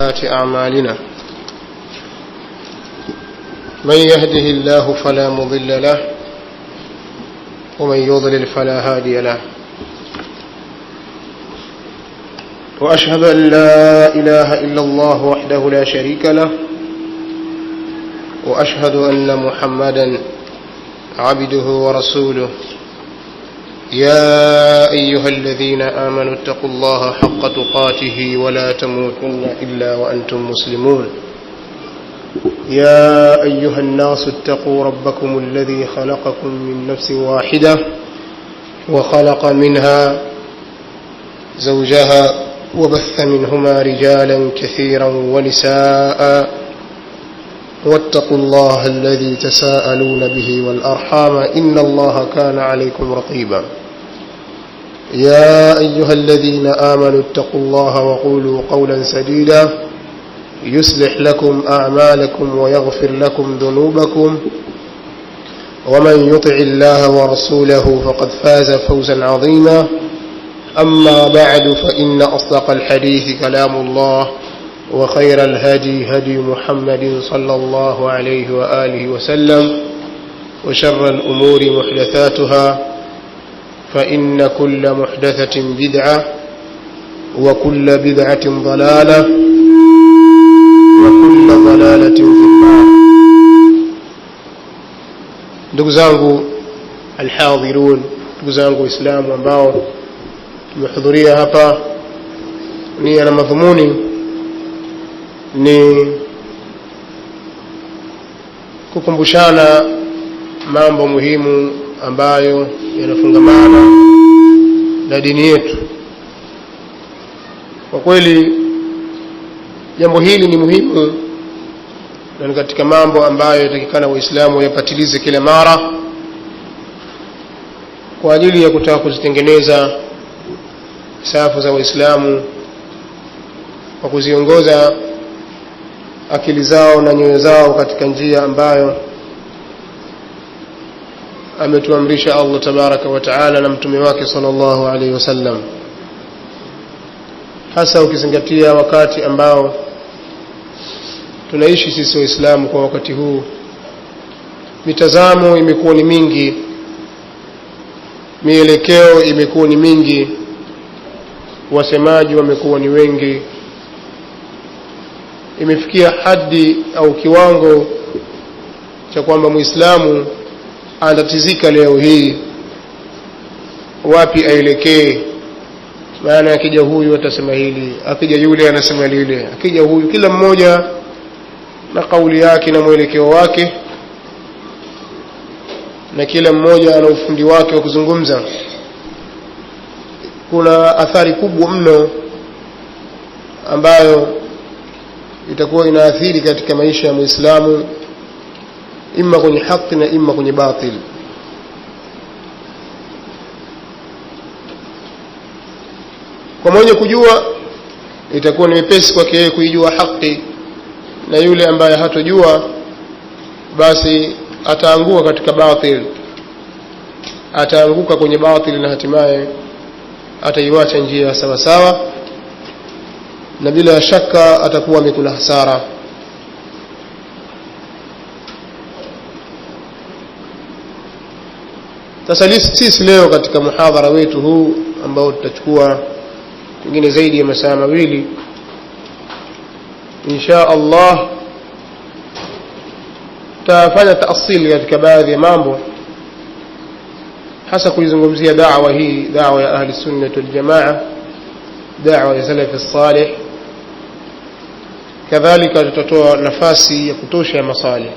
أعمالنا من يهده الله فلا مضل له ومن يضلل فلا هادي له وأشهد أن لا إله إلا الله وحده لا شريك له وأشهد أن محمدا عبده ورسوله يا أيها الذين آمنوا اتقوا الله حق تقاته ولا تموتن إلا وأنتم مسلمون يا أيها الناس اتقوا ربكم الذي خلقكم من نفس واحدة وخلق منها زوجها وبث منهما رجالا كثيرا ونساء واتقوا الله الذي تساءلون به والأرحام إن الله كان عليكم رقيبا يا أيها الذين آمنوا اتقوا الله وقولوا قولا سديدا يصلح لكم أعمالكم ويغفر لكم ذنوبكم ومن يطع الله ورسوله فقد فاز فوزا عظيما أما بعد فإن أصدق الحديث كلام الله وخير الهدي هدي محمد صلى الله عليه وآله وسلم وشر الأمور محدثاتها فإن كل محدثة بدعة وكل بدعة ضلالة وكل ضلالة في النار. ndugu zangu alhadhirun, ndugu zangu Waislamu ambao tumehudhuria hapa, nia na madhumuni ni kukumbushana mambo muhimu ambayo yanafungamana na dini yetu. Kwa kweli jambo hili ni muhimu na ni katika mambo ambayo yatakikana Waislamu yapatilize kila mara kwa ajili ya kutaka kuzitengeneza safu za Waislamu kwa kuziongoza akili zao na nyoyo zao katika njia ambayo ametuamrisha Allah tabaraka wa taala na mtume wake sallallahu alaihi wasallam, hasa ukizingatia wakati ambao tunaishi sisi Waislamu. Kwa wakati huu mitazamo imekuwa ni mingi, mielekeo imekuwa ni mingi, wasemaji wamekuwa ni wengi. Imefikia hadi au kiwango cha kwamba Muislamu anatatizika leo hii wapi aelekee. Maana akija huyu atasema hili, akija yule anasema lile, akija huyu, kila mmoja na kauli yake na mwelekeo wake, na kila mmoja ana ufundi wake wa kuzungumza. Kuna athari kubwa mno ambayo itakuwa inaathiri katika maisha ya Muislamu, imma kwenye haki na imma kwenye batil. Kwa mwenye kujua itakuwa ni mepesi kwake yeye kuijua haki, na yule ambaye hatojua basi ataanguka katika batil, ataanguka kwenye batil na hatimaye ataiacha njia sawa sawa, na bila shaka atakuwa amekula hasara. Sasa sisi leo katika muhadhara wetu huu ambao tutachukua pengine zaidi ya masaa mawili insha Allah, tutafanya taasili katika baadhi ya mambo, hasa kuizungumzia da'wa hii, da'wa ya ahli sunnah wal jamaa, da'wa ya salaf as-salih. Kadhalika tutatoa nafasi ya kutosha ya maswali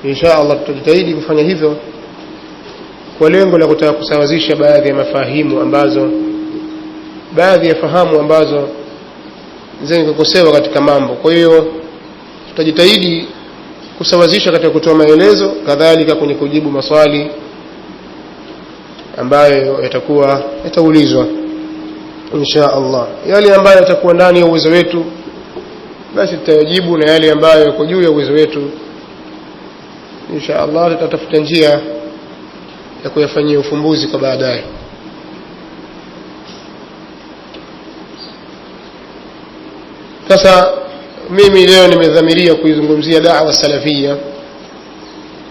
insha Allah. Tutajitahidi kufanya hivyo kwa lengo la kutaka kusawazisha baadhi ya mafahimu ambazo, baadhi ya fahamu ambazo zinakosewa katika mambo. Kwa hiyo tutajitahidi kusawazisha katika kutoa maelezo, kadhalika kwenye kujibu maswali ambayo yataulizwa insha Allah. Yale ambayo yatakuwa ndani ya uwezo wetu basi tutayajibu, na yale ambayo yako juu ya uwezo wetu insha Allah tutatafuta njia ya kuyafanyia ufumbuzi kwa baadaye. Sasa mimi leo nimedhamiria kuizungumzia da'wa salafia,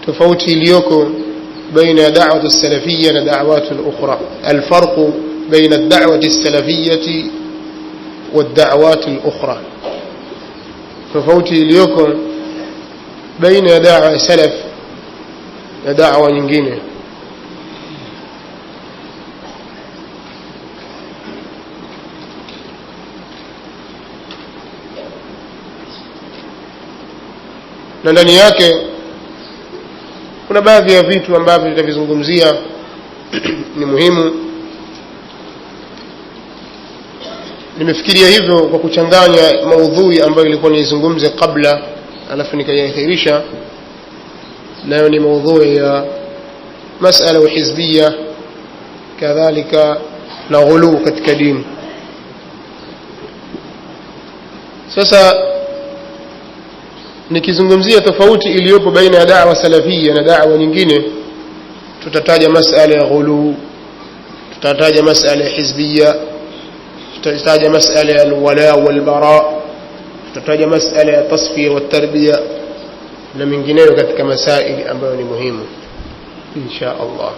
tofauti iliyoko baina ya da'wa salafia na da'wat al-ukhra, al-farq baina ad-da'wa as-salafiyyah wad-da'wat al-ukhra, tofauti iliyoko baina ya da'wa salaf na da'wa nyingine. Na ndani yake kuna baadhi ya vitu ambavyo tutavizungumzia ni muhimu. Nimefikiria hivyo kwa kuchanganya maudhui ambayo ilikuwa nizungumze kabla, alafu nikaiahirisha, nayo ni maudhui ya masala wa hizbia, kadhalika na ghulu katika dini. Sasa nikizungumzia tofauti iliyopo baina ya da'wa salafia na da'wa nyingine, tutataja masala ya ghulu, tutataja masala ya hizbia, tutataja masala ya alwala walbara, tutataja masala ya tasfiya wa tarbiya na mengineyo katika masaili ambayo ni muhimu insha Allah.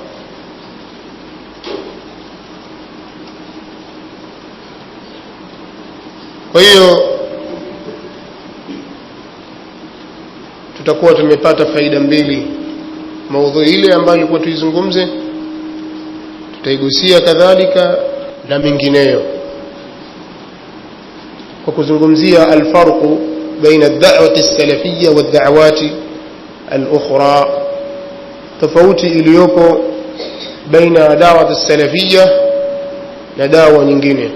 Kwa hiyo tutakuwa tumepata faida mbili. Maudhui ile ambayo ilikuwa tuizungumze tutaigusia kadhalika na mengineyo, kwa kuzungumzia alfarqu baina ad-da'wati as-salafiyya wad-da'wati al-ukhra, tofauti iliyopo baina ya da'wati as-salafiyya na da'wa nyingine.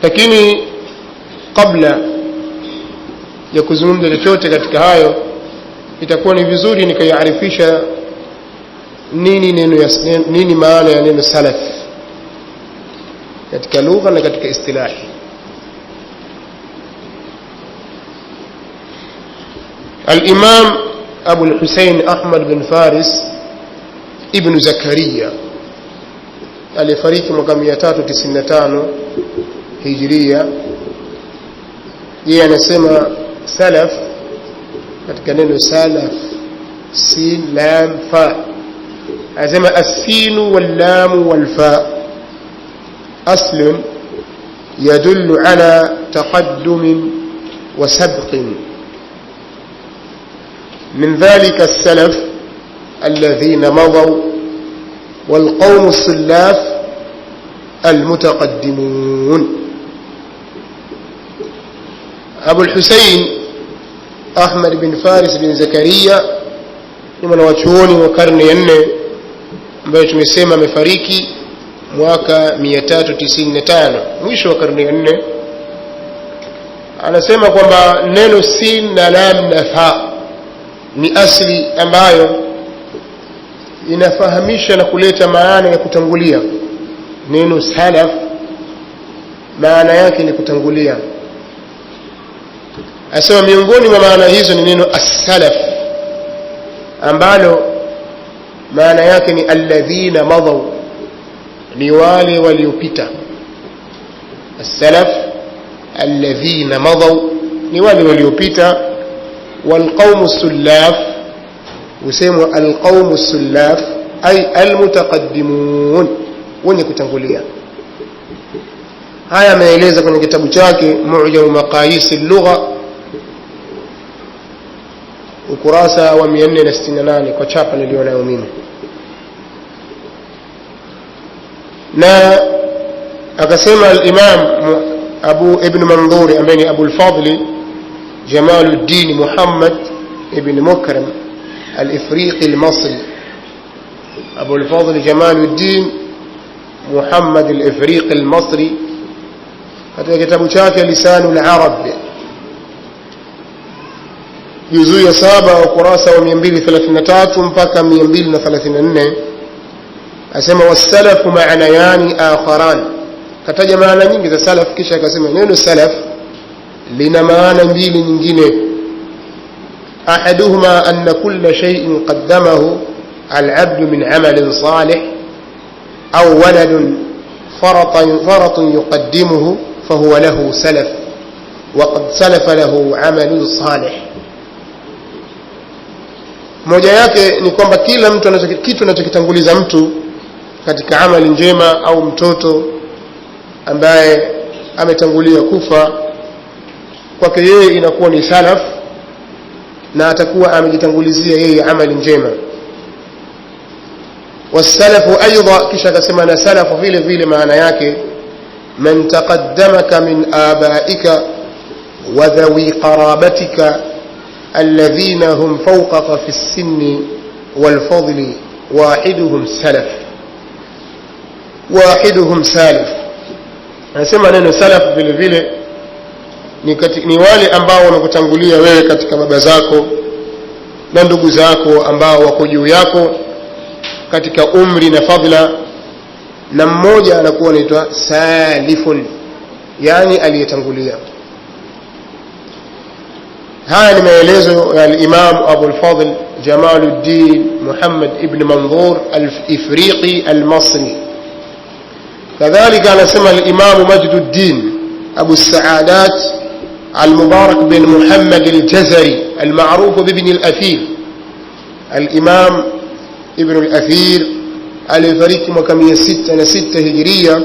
Lakini kabla ya kuzungumza chochote katika hayo, itakuwa ni vizuri nikayaarifisha nini maana ya neno salaf katika lugha na katika istilahi. Al-Imam Abu al-Husayn Ahmad bin Faris ibn Zakaria alifariki mwaka 395 Hijria. Yeye anasema salaf katika neno salaf, sin lam fa, anasema as-sin wal lam wal fa asl yadullu ala taqaddum wa sabq. من ذلك السلف الذين مضوا والقوم السلاف المتقدمون. أبو الحسين أحمد بن فارس بن زكريا ni mwanachuoni wa karne ya 4 ambaye tumesema amefariki mwaka 395, mwisho wa karne ya 4. Anasema kwamba neno sin na lam na fa ni asli ambayo inafahamisha na kuleta maana ya kutangulia. Neno salaf maana yake ni kutangulia. Asema miongoni mwa maana hizo ni neno as-salaf ambalo maana yake ni alladhina madaw, ni wale waliopita. As-salaf alladhina madaw, ni wale waliopita. والقوم السلاف وسموا القوم السلاف أي المتقدمون, wenye kutangulia. Haya ameeleza kwenye kitabu chake Mu'jam Maqayis al-Lugha ukurasa wa 468 kwa chapa nilionayo mimi. Na akasema al-Imam Abu Ibn Mandhuri ambaye ni Abu al-Fadli جمال الدين محمد ابن مكرم الإفريقي المصري. أبو الفضل جمال الدين محمد الإفريقي المصري katika kitabu chake Lisanul Arab juzuu ya 7 ukurasa wa 233 mpaka 234 asema wasalafu maana yani akharan. Kataja maana nyingi za salaf, kisha akasema neno salaf lina maana mbili nyingine. ahaduhuma anna kulla shay'in qaddamahu al-'abdu min 'amalin salih aw waladun فرط يقدمه فهو له سلف وقد سلف له عمل صالح. moja yake ni kwamba kila mtu kitu anachokitanguliza mtu katika amali njema, au mtoto ambaye ametangulia kufa, kwake yeye inakuwa ni salaf na atakuwa amejitangulizia yeye amali njema. wasalafu aidha, kisha akasema na salafu vile vile maana yake man taqaddamaka min abaika wa dhawi qarabatika alladhina hum fawqaka fi as-sinni wal fadli wahiduhum salaf. anasema neno salaf vile vile ni wale ambao wamekutangulia wewe katika baba zako na ndugu zako ambao wako juu yako katika umri na fadhila, na mmoja anakuwa anaitwa salifun, yani aliyetangulia. haya ni maelezo ya al-Imam Abu al-Fadl Jamaluddin Muhammad ibn Manzur al-Ifriqi al-Masri. kadhalika anasema al-Imam Majduddin Abu al-Sa'adat al-Mubarak bin Muhammad al-Jazari al-ma'ruf ibn al-Athir. al-Imam ibn al-Athir alifariki mwaka 606 Hijria.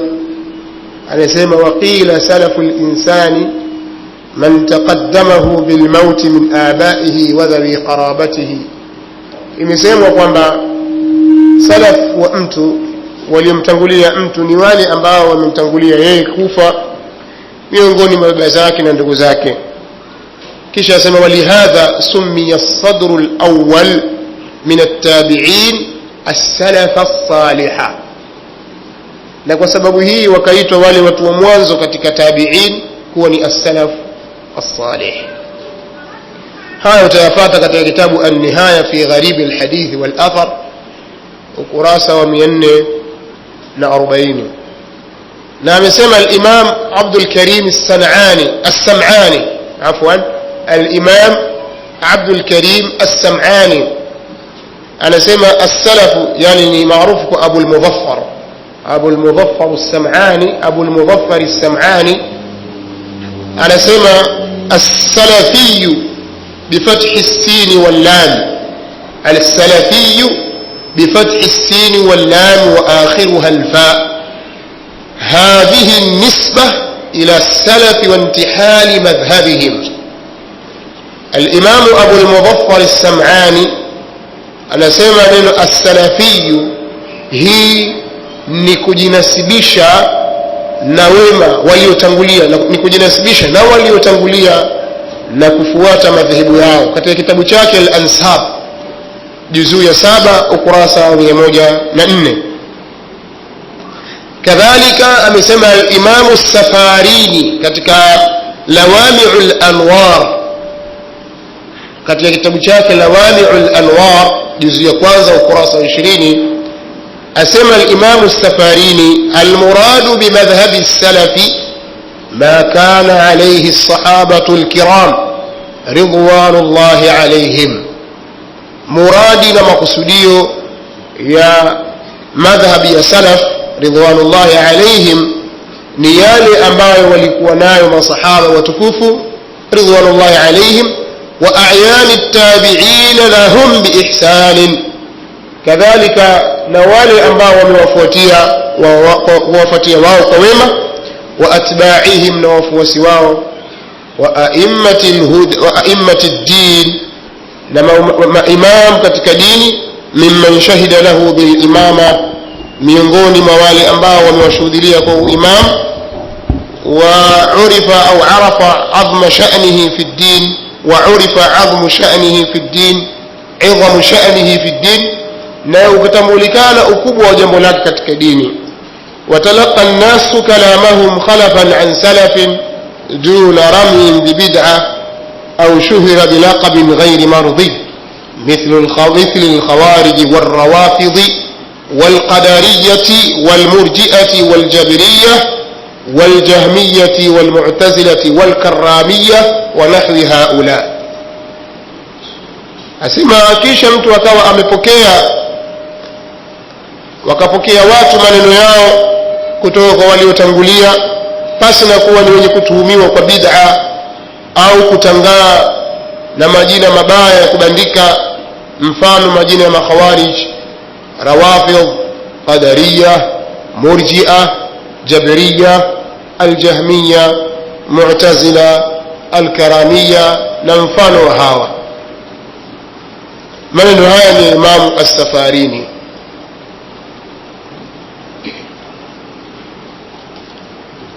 anasema waqila salafu al-insani man taqaddamahu bil maut min abaihi wa dhawi qarabatihi. imesemwa kwamba salaf wa mtu, waliomtangulia mtu ni wale ambao wamemtangulia yeye kufa miongoni mwa baba zake na ndugu zake. kisha asema walihadha summiya as-sadru al-awwal min at-tabi'in as-salaf as-salihah, na kwa sababu hii wakaitwa wale watu wa mwanzo katika tabi'in kuwa ni as-salaf as-salih. haya utayapata katika kitabu an-nihaya fi gharib al-hadith wal-athar ukurasa wa 440. na amesema al-Imam Abdul Karim as-Sam'ani al-Imam Abdul Karim as-Sam'ani anasema as-salafu, yani ni maarufu kwa Abu al-Muzaffar as-Sam'ani, Abu al-Muzaffar as-Sam'ani anasema as-salafiyyu bifathi as-sin wal-lam, al-salafiyyu bifathi as-sin wal-lam wa akhiruha al-fa. hadhihi an-nisbah ila as-salaf wa intihal madhhabihim. al-Imam Abu al-Muzaffar as-Sam'ani anasema neno as-salafiyyu hii ni kujinasibisha na wema waliotangulia, ni kujinasibisha na waliotangulia na kufuata madhehebu yao. katika kitabu chake al-Ansab juzuu ya 7 ukurasa wa 104. kadhalika amesema al-Imam as-Safarini katika Lawami'ul Anwar, katika kitabu chake Lawami'ul Anwar juzuu ya 1 ukurasa wa 20, asema al-Imam as-Safarini al-muradu bi madhhabi as-salafi ma kana alayhi as-sahabatu al-kiram ridwanullahi alayhim. muradi na makusudio ya madhhabi ya salaf ridwanullahi alayhim ni yale ambayo walikuwa nayo masahaba watukufu ridwanullahi alayhim wa a'yan at-tabi'in lahum bi ihsan. kadhalika na wale ambao wamewafuatia wao kwa wema, wa atba'ihim na wafuasi wao, wa a'immati ad-din na maimam katika dini, mimman shahida lahu bil imama, miongoni mwa wale ambao wamewashuhudia kwa imam, wa urifa au arafa azma sha'nihi fi ad-din, wa urifa azmu sha'nihi fi ad-din, 'idhamu sha'nihi fi ad-din, na ukatambulikana ukubwa wa jambo lake katika dini. watalaqa an-nasu kalamahum khalafan an salafin duna ramyin bi bid'ah aw shuhira bi laqabin ghayri mardi مثل الخوارج والروافض والقدرية والمرجئة والجبرية والجهمية والمعتزلة والكرامية ونحو هؤلاء. asema kisha mtu akawa amepokea, wakapokea watu maneno yao kutoka kwa waliotangulia pasi na kuwa ni wenye kutuhumiwa kwa bid'a au kutangaa na majina mabaya ya kubandika, mfano majina ya makhawarij, rawafidh, qadariyah, murji'ah, jabriyah, aljahmiyah, mu'tazila, alkaramiyah na mfano wa hawa. Maneno haya ni Imam as-Safarini.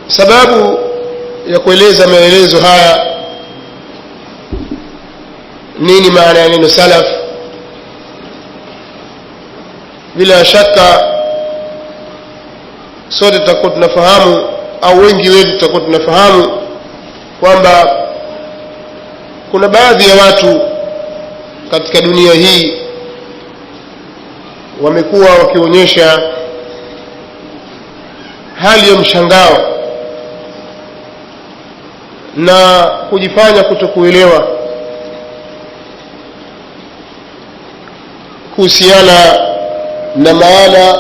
Sababu ya kueleza maelezo haya, nini maana ya neno salaf? Bila shaka sote tutakuwa tunafahamu, au wengi wetu tutakuwa tunafahamu kwamba kuna baadhi ya watu katika dunia hii wamekuwa wakionyesha hali ya mshangao na kujifanya kutokuelewa kuhusiana na maana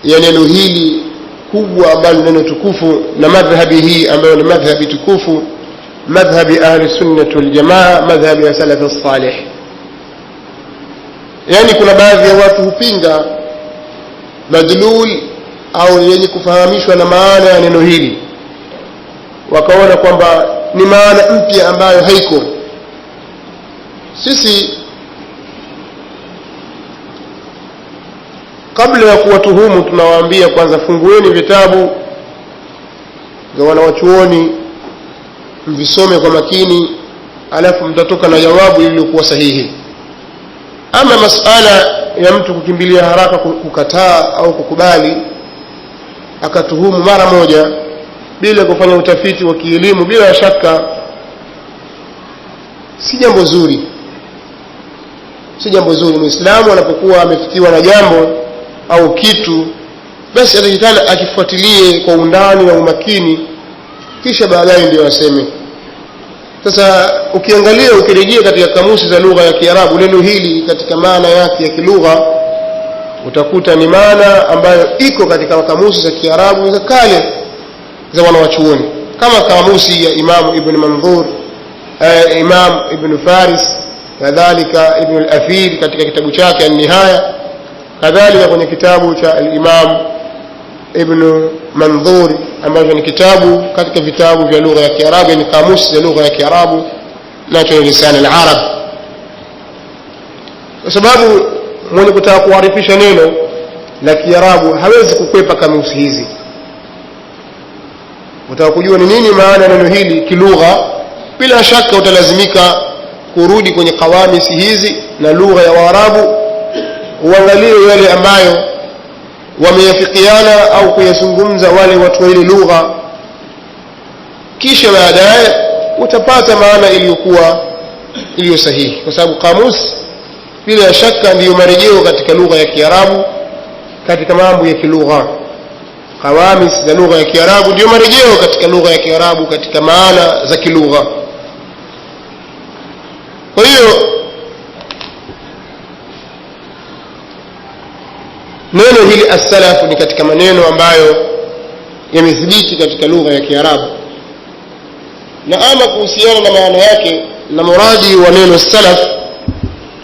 ya neno hili kubwa ambalo neno tukufu na madhhabi hii ambayo ni madhhabi tukufu, madhhabi ahli sunnah wal jamaa, madhhabi ya salaf as-salih. Yani kuna baadhi ya watu hupinga madlul au yenye kufahamishwa na maana ya neno hili, wakaona kwamba ni maana mpya ambayo haiko. Sisi kabla ya kuwatuhumu tunawaambia kwanza, fungueni vitabu vya wanawachuoni mvisome kwa makini, alafu mtatoka na jawabu lililokuwa sahihi. Ama masala ya mtu kukimbilia haraka kukataa au kukubali akatuhumu mara moja bila kufanya utafiti wa kielimu, bila shaka si jambo zuri. Si jambo zuri. Muislamu anapokuwa amefikiwa na jambo au kitu, basi atakikana akifuatilie kwa undani na umakini, kisha baadaye ndio aseme. Sasa ukiangalia, ukirejea katika kamusi za lugha ya Kiarabu, neno hili katika maana yake ya kilugha utakuta ni maana ambayo iko katika kamusi za Kiarabu za kale za wanawachuoni, kama kamusi ya Imam Ibn Manzur, Imam Ibn Faris, kadhalika Ibn al-Athir katika kitabu chake An-Nihaya, kadhalika kwenye kitabu cha al-Imam Ibn Manzur ambacho ni kitabu katika vitabu vya lugha ya Kiarabu, ni kamusi ya lugha ya Kiarabu nacho ni lisan al-Arab. Kwa sababu mwenye kutaka kuarifisha neno la Kiarabu hawezi kukwepa kamusi hizi. Utaka kujua ni nini maana neno hili kilugha, bila shaka utalazimika kurudi kwenye kawamisi hizi na lugha ya Waarabu, uangalie yale ambayo wameyafikiana au kuyazungumza wale watu wa ile lugha, kisha baadaye utapata maana iliyo sahihi. Kwa sababu kamusi bila shaka ndiyo marejeo katika lugha ya Kiarabu katika mambo ya kilugha. Kawamis za lugha ya Kiarabu ndiyo marejeo katika lugha ya Kiarabu katika maana za kilugha. Kwa hiyo neno hili as-salaf ni katika maneno ambayo yamethibiti katika lugha ya Kiarabu. Na ama kuhusiana na maana yake na muradi wa neno salaf,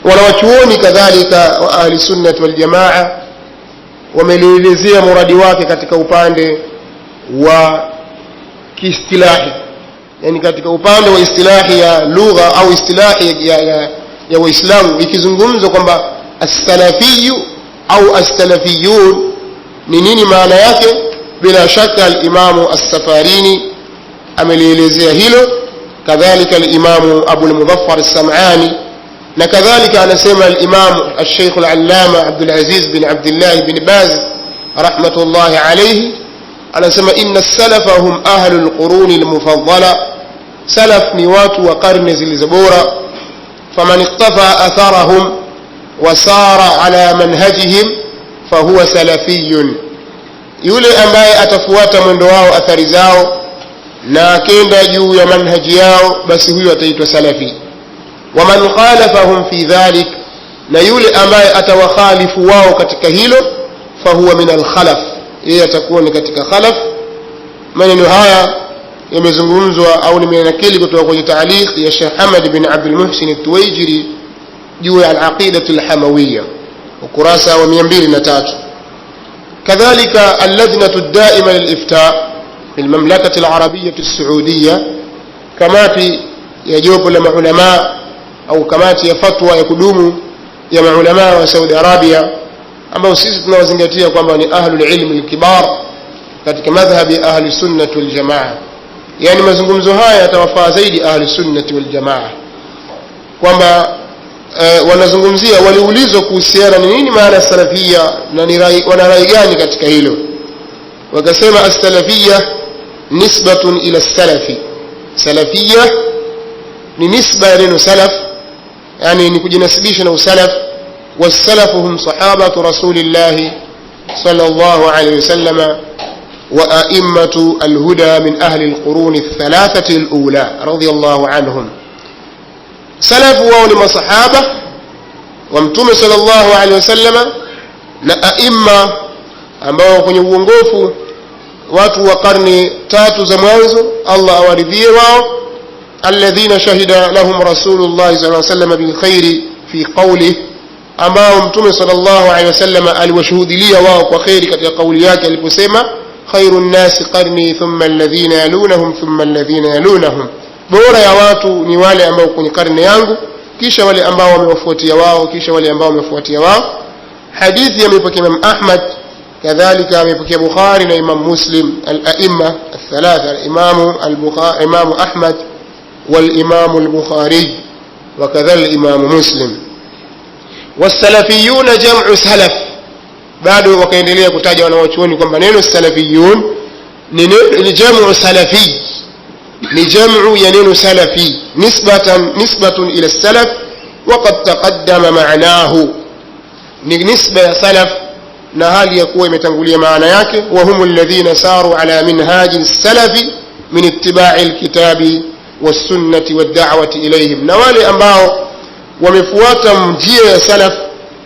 wanawachuoni kadhalika wa ahli sunnah wal jamaa wameelezea muradi wake katika upande wa kiistilahi, yani katika upande wa istilahi ya lugha au istilahi ya Waislamu, ikizungumzwa kwamba as-salafiyyu au as-salafiyun ni nini maana yake. Bila shaka al-Imam as-Safarini amelielezea hilo, kadhalika al-Imam Abu al-Mudhaffar as-Sam'ani, na kadhalika anasema al-Imam al-Sheikh al-Allama Abdul Aziz bin Abdullah bin Baz rahmatullahi alayhi, anasema inna as-salafa hum ahlul quruni al-mufaddala, salaf ni watu wa karne zilizobora. Faman iqtafa atharahum wasara ala manhajihim fahuwa salafiyun, yule ambaye atafuata mwendo wao, athari zao, na akenda juu ya manhaji yao, basi huyo ataitwa salafi. Waman khalafahum fi dhalik, na yule ambaye atawakhalifu wao katika hilo, fahuwa min al-khalaf, yeye atakuwa ni katika khalaf. Maneno haya yamezungumzwa au nimenakili kutoka kwenye ta'liq ya Sheikh Hamad bin Abdul Muhsin al-Tuwaijiri juu ya al-aqida al-hamawiyya ukurasa wa 203. kadhalika al-lajnatu ad-da'ima lil-ifta' fi al-mamlakah al-arabiyyah as-saudiyyah, kamati ya jopo la maulama au kamati ya fatwa ya kudumu ya maulama wa Saudi Arabia, ambao sisi tunawazingatia kwamba ni ahlul ilm al-kibar katika madhhabi ahli sunnah wal jamaa. Yani mazungumzo haya yatawafaa zaidi ahli sunnah wal jamaa, kwamba wanazungumzia, waliulizwa kuhusiana ni nini maana salafia na ni wana rai gani katika hilo. Wakasema as-salafiyya nisbatun ila as-salafi, salafia ni nisba ya neno salaf, yani ni kujinasibisha na usalaf. والسلف هم صحابة رسول الله صلى الله عليه وسلم وأئمة الهدى من أهل القرون الثلاثة الأولى رضي الله عنهم. سلف ولما صحابة ومتوم صلى الله عليه وسلم لأئمة ambao kwenye uongofu watu wa karne tatu za mwanzo, Allah awaridhie wao, alladhina shahida lahum rasulullah sallallahu alayhi wasallam bil khairi fi qawlihi, ambao mtume sallallahu alayhi wasallam aliwashuhudilia wao kwa khairi katika kauli yake aliposema khairun nasi qarni thumma alladhina yalunahum thumma alladhina yalunahum, bora ya watu ni wale ambao kwenye karne yangu, kisha wale ambao wamewafuatia wao, kisha wale ambao wamefuatia wao. Hadithi imepokea Imam Ahmad, kadhalika amepokea Bukhari na Imam Muslim, al-a'imma al-thalatha, al-Imam al-Bukhari, Imam Ahmad wal Imam al-Bukhari wa kadhalika Imam Muslim. والسلفيون جمع سلف. bado wakaendelea kutaja wanawachuoni kwamba neno salafiyun ni jamu salafi, ni jamu ya neno salafi, nisbatun ila salaf waqad taqaddama ma'nahu, ni nisba ya salaf na hali ya kuwa imetangulia maana yake. wa humu alladhina saru ala minhaji salafi min ittiba'i alkitabi was-sunnati wad-da'wati ilayhim, na wale ambao wamefuata njia ya salaf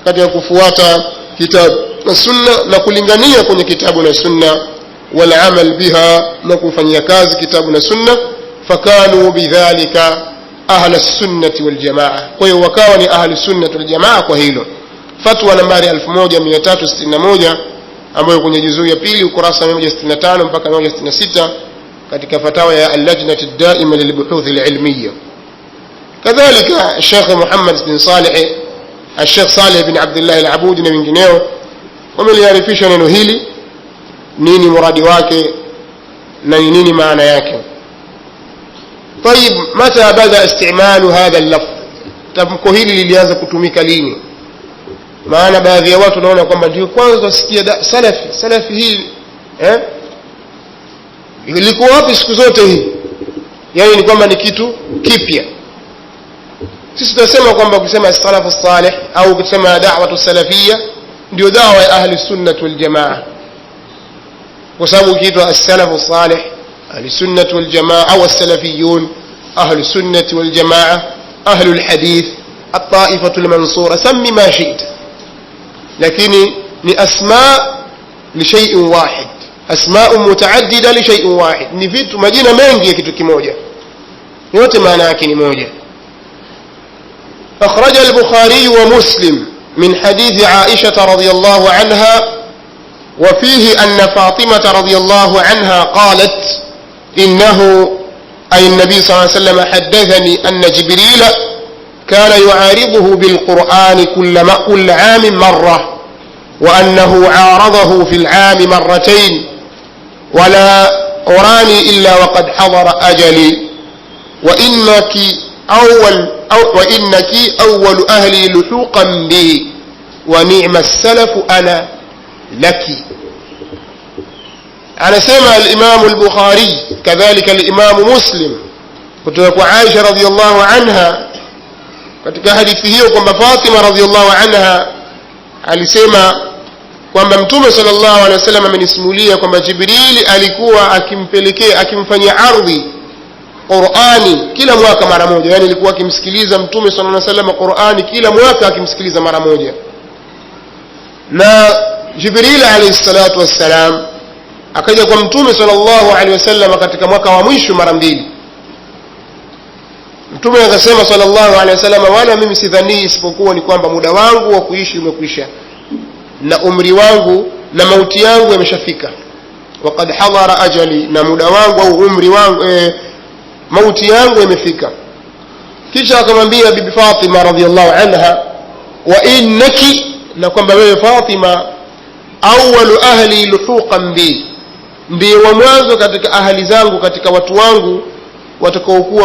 katika kufuata kitabu na sunna na kulingania kwenye kitabu na sunna, wal amal biha, na kufanyia kazi kitabu na sunna. fakanu bidhalika ahli sunnati wal jamaa, kwa hiyo wakawa ni ahli sunnati wal jamaa kwa hilo. Fatwa nambari 1361 ambayo kwenye juzuu ya pili ukurasa 165 mpaka 166 katika fatawa ya al-lajnati ad-da'ima lil-buhuth al-ilmiyya. kadhalika Sheikh Muhammad bin Saleh, Sheikh Saleh bin Abdullah al-Abudi na wengineo wameliarifisha neno hili, nini muradi wake na nini maana yake. طيب متى بدا استعمال هذا اللفظ؟ tamko hili lilianza kutumika lini? maana baadhi ya watu wanaona kwamba ndio kwanza wasikia salafi hii ilikuwa wapi siku zote hii, yani ni kwamba ni kitu kipya. sisi tunasema kwamba ukisema salafu salih au ukisema da'watu salafiyya ndio da'wa ya ahli sunnah wal jamaa, kwa sababu ukiitwa as-salafu salih, ahli sunnah wal jamaa au as-salafiyun, ahli sunnah wal jamaa, ahli al-hadith, at-ta'ifatu al-mansura, sammi ma shi'ta, lakini ni asma li shay'in wahid, asma'u mutaaddida li shay'in wahid, ni vitu majina mengi ya kitu kimoja, yote maana yake ni moja. أخرج البخاري ومسلم من حديث عائشة رضي الله عنها وفيه أن فاطمة رضي الله عنها قالت إنه أي النبي صلى الله عليه وسلم حدثني أن جبريل كان يعارضه بالقرآن كل عام مرة، وأنه عارضه في العام مرتين، ولا أراني إلا وقد حضر أجلي، وإنك أول أهلي لحوقا به، ونعم السلف أنا لك. أنا سمع الإمام البخاري كذلك الإمام مسلم kutoka عائشة رضي الله عنها katika hadithi hiyo kwamba Fatima radhiallahu anha alisema kwamba Mtume sallallahu alaihi wasallam amenisimulia kwamba Jibril alikuwa akimfanyia ardhi Qur'ani kila mwaka mara moja, yani alikuwa akimsikiliza Mtume sallallahu alaihi wasallam Qur'ani kila mwaka akimsikiliza mara moja. Na Jibril alayhi salatu wassalam akaja kwa mtume sallallahu alaihi wasallam katika mwaka wa mwisho mara mbili. Mtume akasema sallallahu alaihi wasallam, wala mimi sidhani isipokuwa ni kwamba muda wangu wa kuishi umekwisha na umri wangu na mauti yangu yameshafika. Waqad hadara ajali, na muda wangu au umri wangu mauti yangu yamefika. Kisha akamwambia bibi Fatima radhiyallahu anha, wa innaki, na kwamba wewe Fatima awwalu ahli luhuqan bi, ndiye wa mwanzo katika ahli zangu, katika watu wangu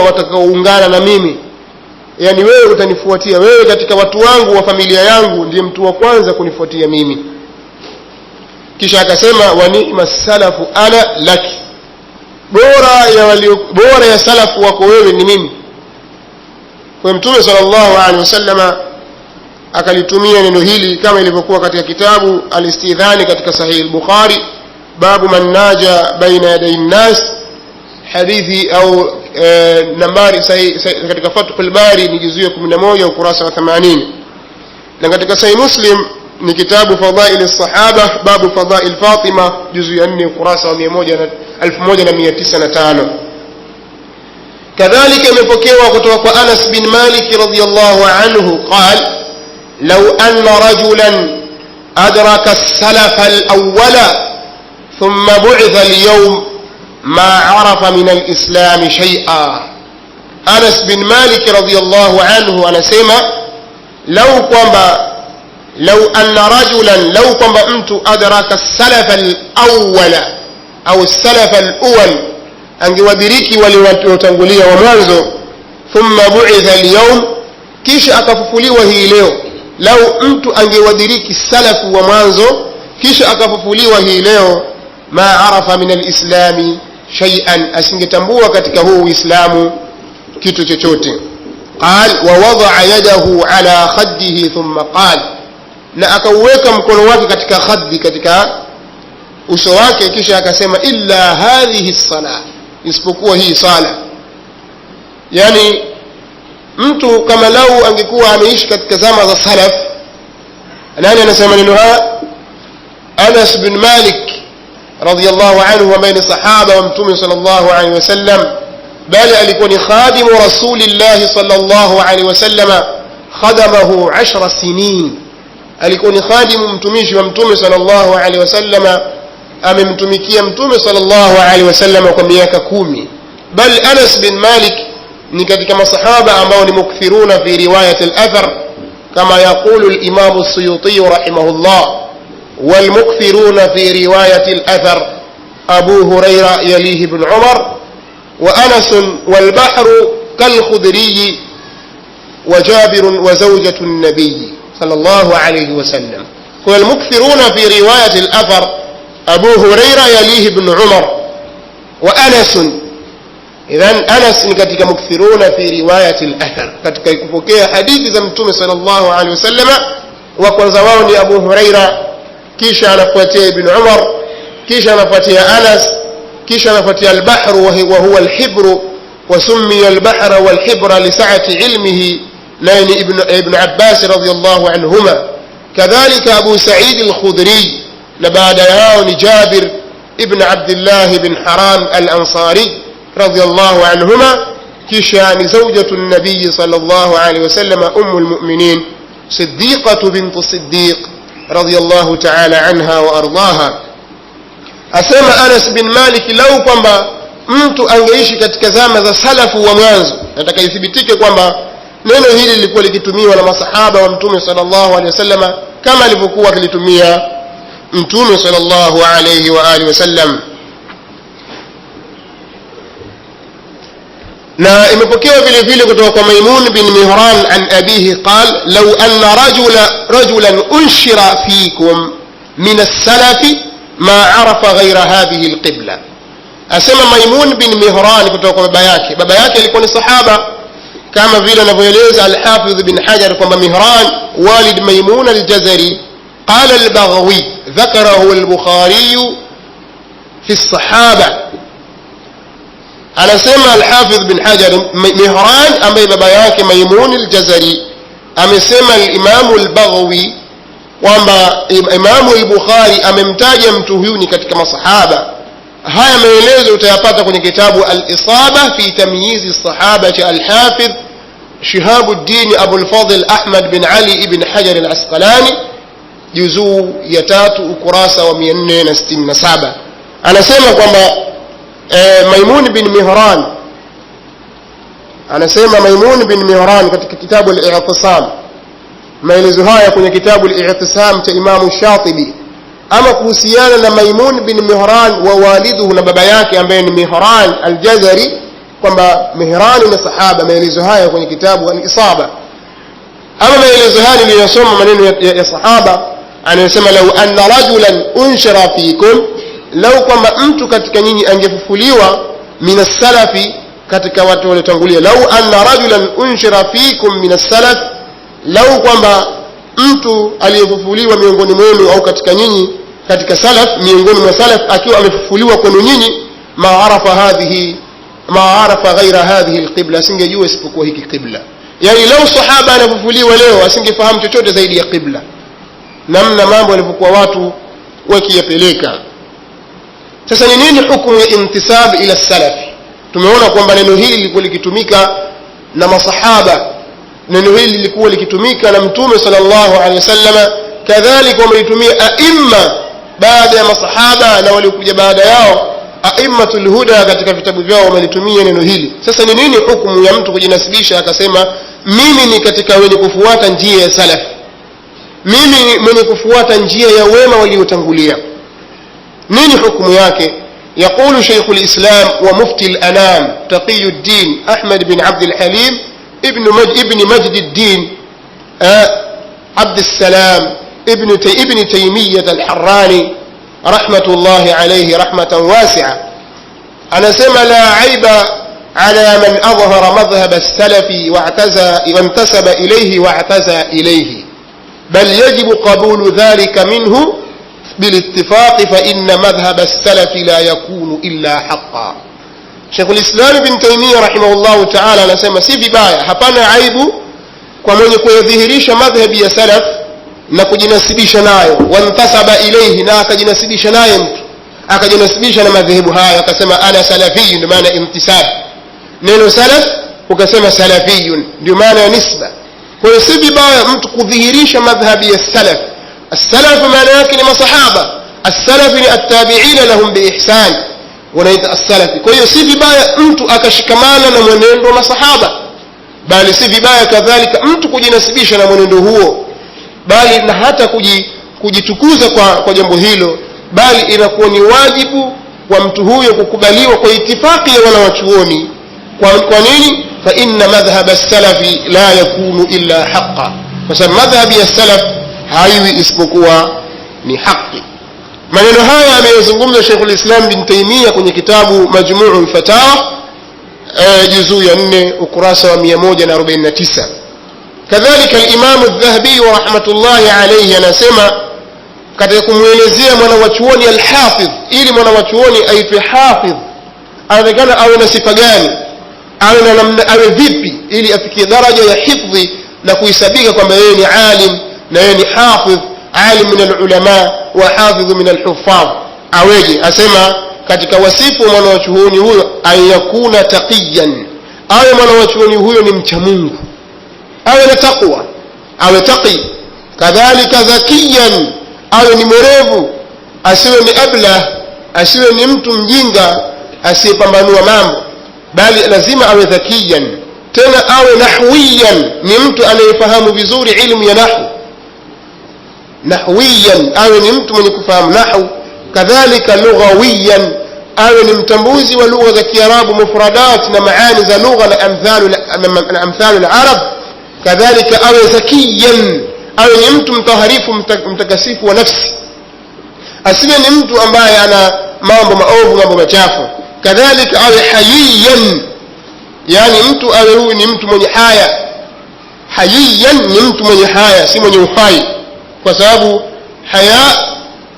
watakaoungana na mimi. Yani wewe utanifuatia, wewe katika watu wangu wa familia yangu ndiye mtu wa kwanza kunifuatia mimi. Kisha akasema, wa ni'ma salafu ana laki, bora ya salafu wako wewe ni mimi. Kwa mtume sallallahu alaihi wasallama akalitumia neno hili kama ilivyokuwa katika kitabu al-Istidhani katika Sahih al-Bukhari, babu man naja baina yaday an-nas, hadithi au nambari katika Fathul Bari ni juzu ya 11 ukurasa wa 80. Na katika Sahih Muslim ni kitabu Fadail as-Sahaba, babu Fadail Fatima, juzu ya 4 ukurasa wa 1905. كذلك يمبكيوا kutoka أنس بن مالك رضي الله عنه قال لو أن رجلا أدرك السلف الأول ثم بعث اليوم ما عرف من الإسلام شيئا. أنس بن مالك رضي الله عنه أنا سيما لو أن رجلا لو كما أنت أدرك السلف الأول أو السلف الأول angewadiriki wale waliotangulia wa mwanzo, thumma bu'itha al-yawm, kisha akafufuliwa hii leo. Lau mtu angewadiriki salafu wa mwanzo kisha akafufuliwa hii leo, ma arafa min al-islami shay'an, asingetambua katika huu Uislamu kitu chochote. Qal wa wada'a yadahu ala khaddihi thumma qala, na akauweka mkono wake katika khaddi, katika uso wake, kisha akasema illa hadhihi as-salah, isipokuwa hii sala. Yani mtu kama lau angekuwa ameishi katika zama za salaf. Nani anasema neno haya? Anas bin Malik radhiyallahu anhu, ambaye ni sahaba wa mtume sallallahu alaihi wasallam, bali alikuwa ni khadimu rasulillah sallallahu alaihi wasallam, khadamahu 10 sinin. Alikuwa ni khadimu mtumishi wa mtume sallallahu alaihi wasallam, amemtumikia mtume sallallahu alaihi wasallam kwa miaka 10. Bal Anas bin Malik ni katika masahaba ambao ni mukthiruna fi riwayat al-athar, kama yaqulu al-imam as-Suyuti rahimahullah, wal mukthiruna fi riwayat al-athar Abu Huraira yalihi ibn Umar wa Anas wal bahru kal Khudri wa Jabir wa zawjatu an-nabiy sallallahu alaihi wasallam. wal mukthiruna fi riwayat al-athar أبو هريرة يليه ابن عمر وأنس. إذن أنس كتك مكثرون في رواية الأثر، كتك يكفوكي حديث زمتم صلى الله عليه وسلم. وقال زواني أبو هريرة، كيش أنا فتي ابن عمر، كيش أنا فتي أنس، كيش أنا فتي البحر وهو الحبر، وسمي البحر والحبر لسعة علمه لين ابن عباس رضي الله عنهما. كذلك أبو سعيد الخدري، لبعد ياون جابر ابن عبد الله بن حرام الأنصاري رضي الله عنهما، كشان زوجة النبي صلى الله عليه وسلم أم المؤمنين صديقة بنت الصديق رضي الله تعالى عنها وأرضاها. أسمى أنس بن مالك لو kwamba mtu angeishi katika zama za salafu wa mwanzo, nataka ithibitike kwamba neno hili lilikuwa likitumiwa na masahaba wa mtume sallallahu alaihi wasallam kama alivyokuwa akilitumia mtume sallallahu alayhi wa alihi wasallam. Na imepokewa vile vile kutoka kwa Maimun bin Mihran an abihi qala law anna rajulan unshira fikum min as-salaf ma arafa ghayra hadhihi al-qibla. Asema Maimun bin Mihran kutoka kwa baba yake alikuwa ni sahaba, kama vile anavyoeleza al-Hafidh bin Hajar kwamba Mihran walid Maimun al-Jazari. قال البغوي ذكره البخاري في الصحابة. أنا سمع الحافظ بن حجر مهران أمي باباياك ميمون الجزري، أمي سمع الإمام البغوي kwamba Imamu al-Bukhari amemtaja mtu huyu ni katika masahaba. Haya maelezo utayapata kwenye kitabu al-Isaba fi tamyiz as-sahaba cha al-Hafidh Shihabuddin Abu al-Fadl Ahmad bin Ali ibn Hajar al-Asqalani, juzuu ya 3 ukurasa wa 467. Anasema kwamba Maimun bin Mihran, anasema Maimun bin Mihran katika kitabu al-I'tisam, maelezo haya kwenye kitabu al-I'tisam cha Imam Shatibi. Ama kuhusiana na Maimun bin Mihran wa waliduhu, na baba yake ambaye ni Mihran al-Jazari, kwamba Mihran ni sahaba, maelezo haya kwenye kitabu al-Isaba. Ama maelezo haya niliyosoma maneno ya sahaba, anasema law anna rajulan unshara fikum, law kwamba mtu katika nyinyi angefufuliwa min as-salafi, katika watu waliotangulia. Law anna rajulan unshara fikum min as-salaf, law kwamba mtu aliyefufuliwa miongoni mwenu au katika nyinyi katika salaf, miongoni mwa salaf, akiwa amefufuliwa kwenu nyinyi, ma arafa ghaira hadhihi alqibla, asingejua isipokuwa hiki qibla. Yani lau sahaba anafufuliwa leo asingefahamu chochote zaidi ya qibla, namna mambo yalivyokuwa watu wakiyapeleka. Sasa ni nini hukumu ya intisab ila salaf? Tumeona kwamba neno hili lilikuwa likitumika na masahaba, neno hili lilikuwa likitumika na Mtume sallallahu alaihi wasallam, kadhalika wamelitumia aimma baada ya masahaba na waliokuja baada yao, aimmatul huda katika vitabu vyao wamelitumia neno hili. Sasa ni nini hukumu ya mtu kujinasibisha akasema mimi ni katika wenye kufuata njia ya salaf, mimi ni mwenye kufuata njia ya wema waliotangulia? Nini hukumu yake? يقول شيخ الإسلام ومفتي الأنام تقي الدين أحمد بن عبد الحليم ابن مجد الدين عبد السلام ابن تيمية الحراني رحمة الله عليه رحمة واسعة، أنا سمى لا عيب على من أظهر مذهب السلف وانتسب إليه واعتزى إليه، بل يجب قبول ذلك منه بالاتفاق، فإن مذهب السلف لا يكون إلا حقا. شيخ الإسلام ابن تيمية رحمه الله تعالى anasema si vibaya, hapana aibu kwa mwenye kuyadhihirisha madhhabi ya salaf na kujinasibisha nayo, wantasaba ilayhi, na akajinasibisha naye mtu akajinasibisha na madhehebu haya akasema ana salafiyun, ndio maana intisab. Neno salaf ukasema salafiyun ndio maana ya nisba. Kwa hiyo si vibaya mtu kudhihirisha madhhabi ya salaf. السلف maana yake ni masahaba, as-salaf ni at-tabi'ina lahum bi ihsan, wanaita as-salaf. Kwa hiyo si vibaya mtu akashikamana na mwenendo wa masahaba, bali si vibaya kadhalika mtu kujinasibisha na mwenendo huo, bali na hata kujitukuza kwa jambo hilo, bali inakuwa ni wajibu kwa mtu huyo kukubaliwa kwa itifaki ya wanawachuoni. Kwa nini? Fa inna madhhab as-salafi la yakunu illa haqqan, kwa sababu madhhabi ya salaf haiwi isipokuwa ni haki. Maneno haya ameyazungumza Sheikh al-Islam bin Taymiyyah kwenye kitabu Majmu'ul Fatawa juzuu ya 4 ukurasa wa 149. Kadhalika al-Imam adh-Dhahabi wa rahmatullahi alayhi anasema katika kumuelezea mwanawachuoni al-Hafidh, ili mwanawachuoni aitwe hafidh anatakana awe na sifa gani, awe vipi ili afikie daraja ya hifdhi na kuhesabika kwamba yeye ni alim na yeye ni hafidh, alim min al-ulama wa hafidh min al-huffaz. Aweje? Asema katika wasifu wa mwanachuoni huyo, ayakuna taqiyan, awe mwanachuoni huyo ni mcha Mungu, awe na taqwa, awe taqi. Kadhalika zakiyan, awe ni mwerevu, asiwe ni abla, asiwe ni mtu mjinga asiyepambanua mambo, bali lazima awe zakiyan. Tena awe nahwiyan, ni mtu anayefahamu vizuri ilmu ya nahwu, nahwiyan, awe ni mtu mwenye kufahamu nahwu. Kadhalika lughawiyan, awe ni mtambuzi wa lugha za Kiarabu, mufradat na maani za lugha na amthalu al-arab. Kadhalika awe zakiyan, awe ni mtu mtaharifu, mtakasifu wa nafsi, asiwe ni mtu ambaye ana mambo maovu, mambo machafu. Kadhalika awe hayiyan, yani mtu awe huyu ni mtu mwenye haya. Hayiyan ni mtu mwenye haya, si mwenye uhai, kwa sababu haya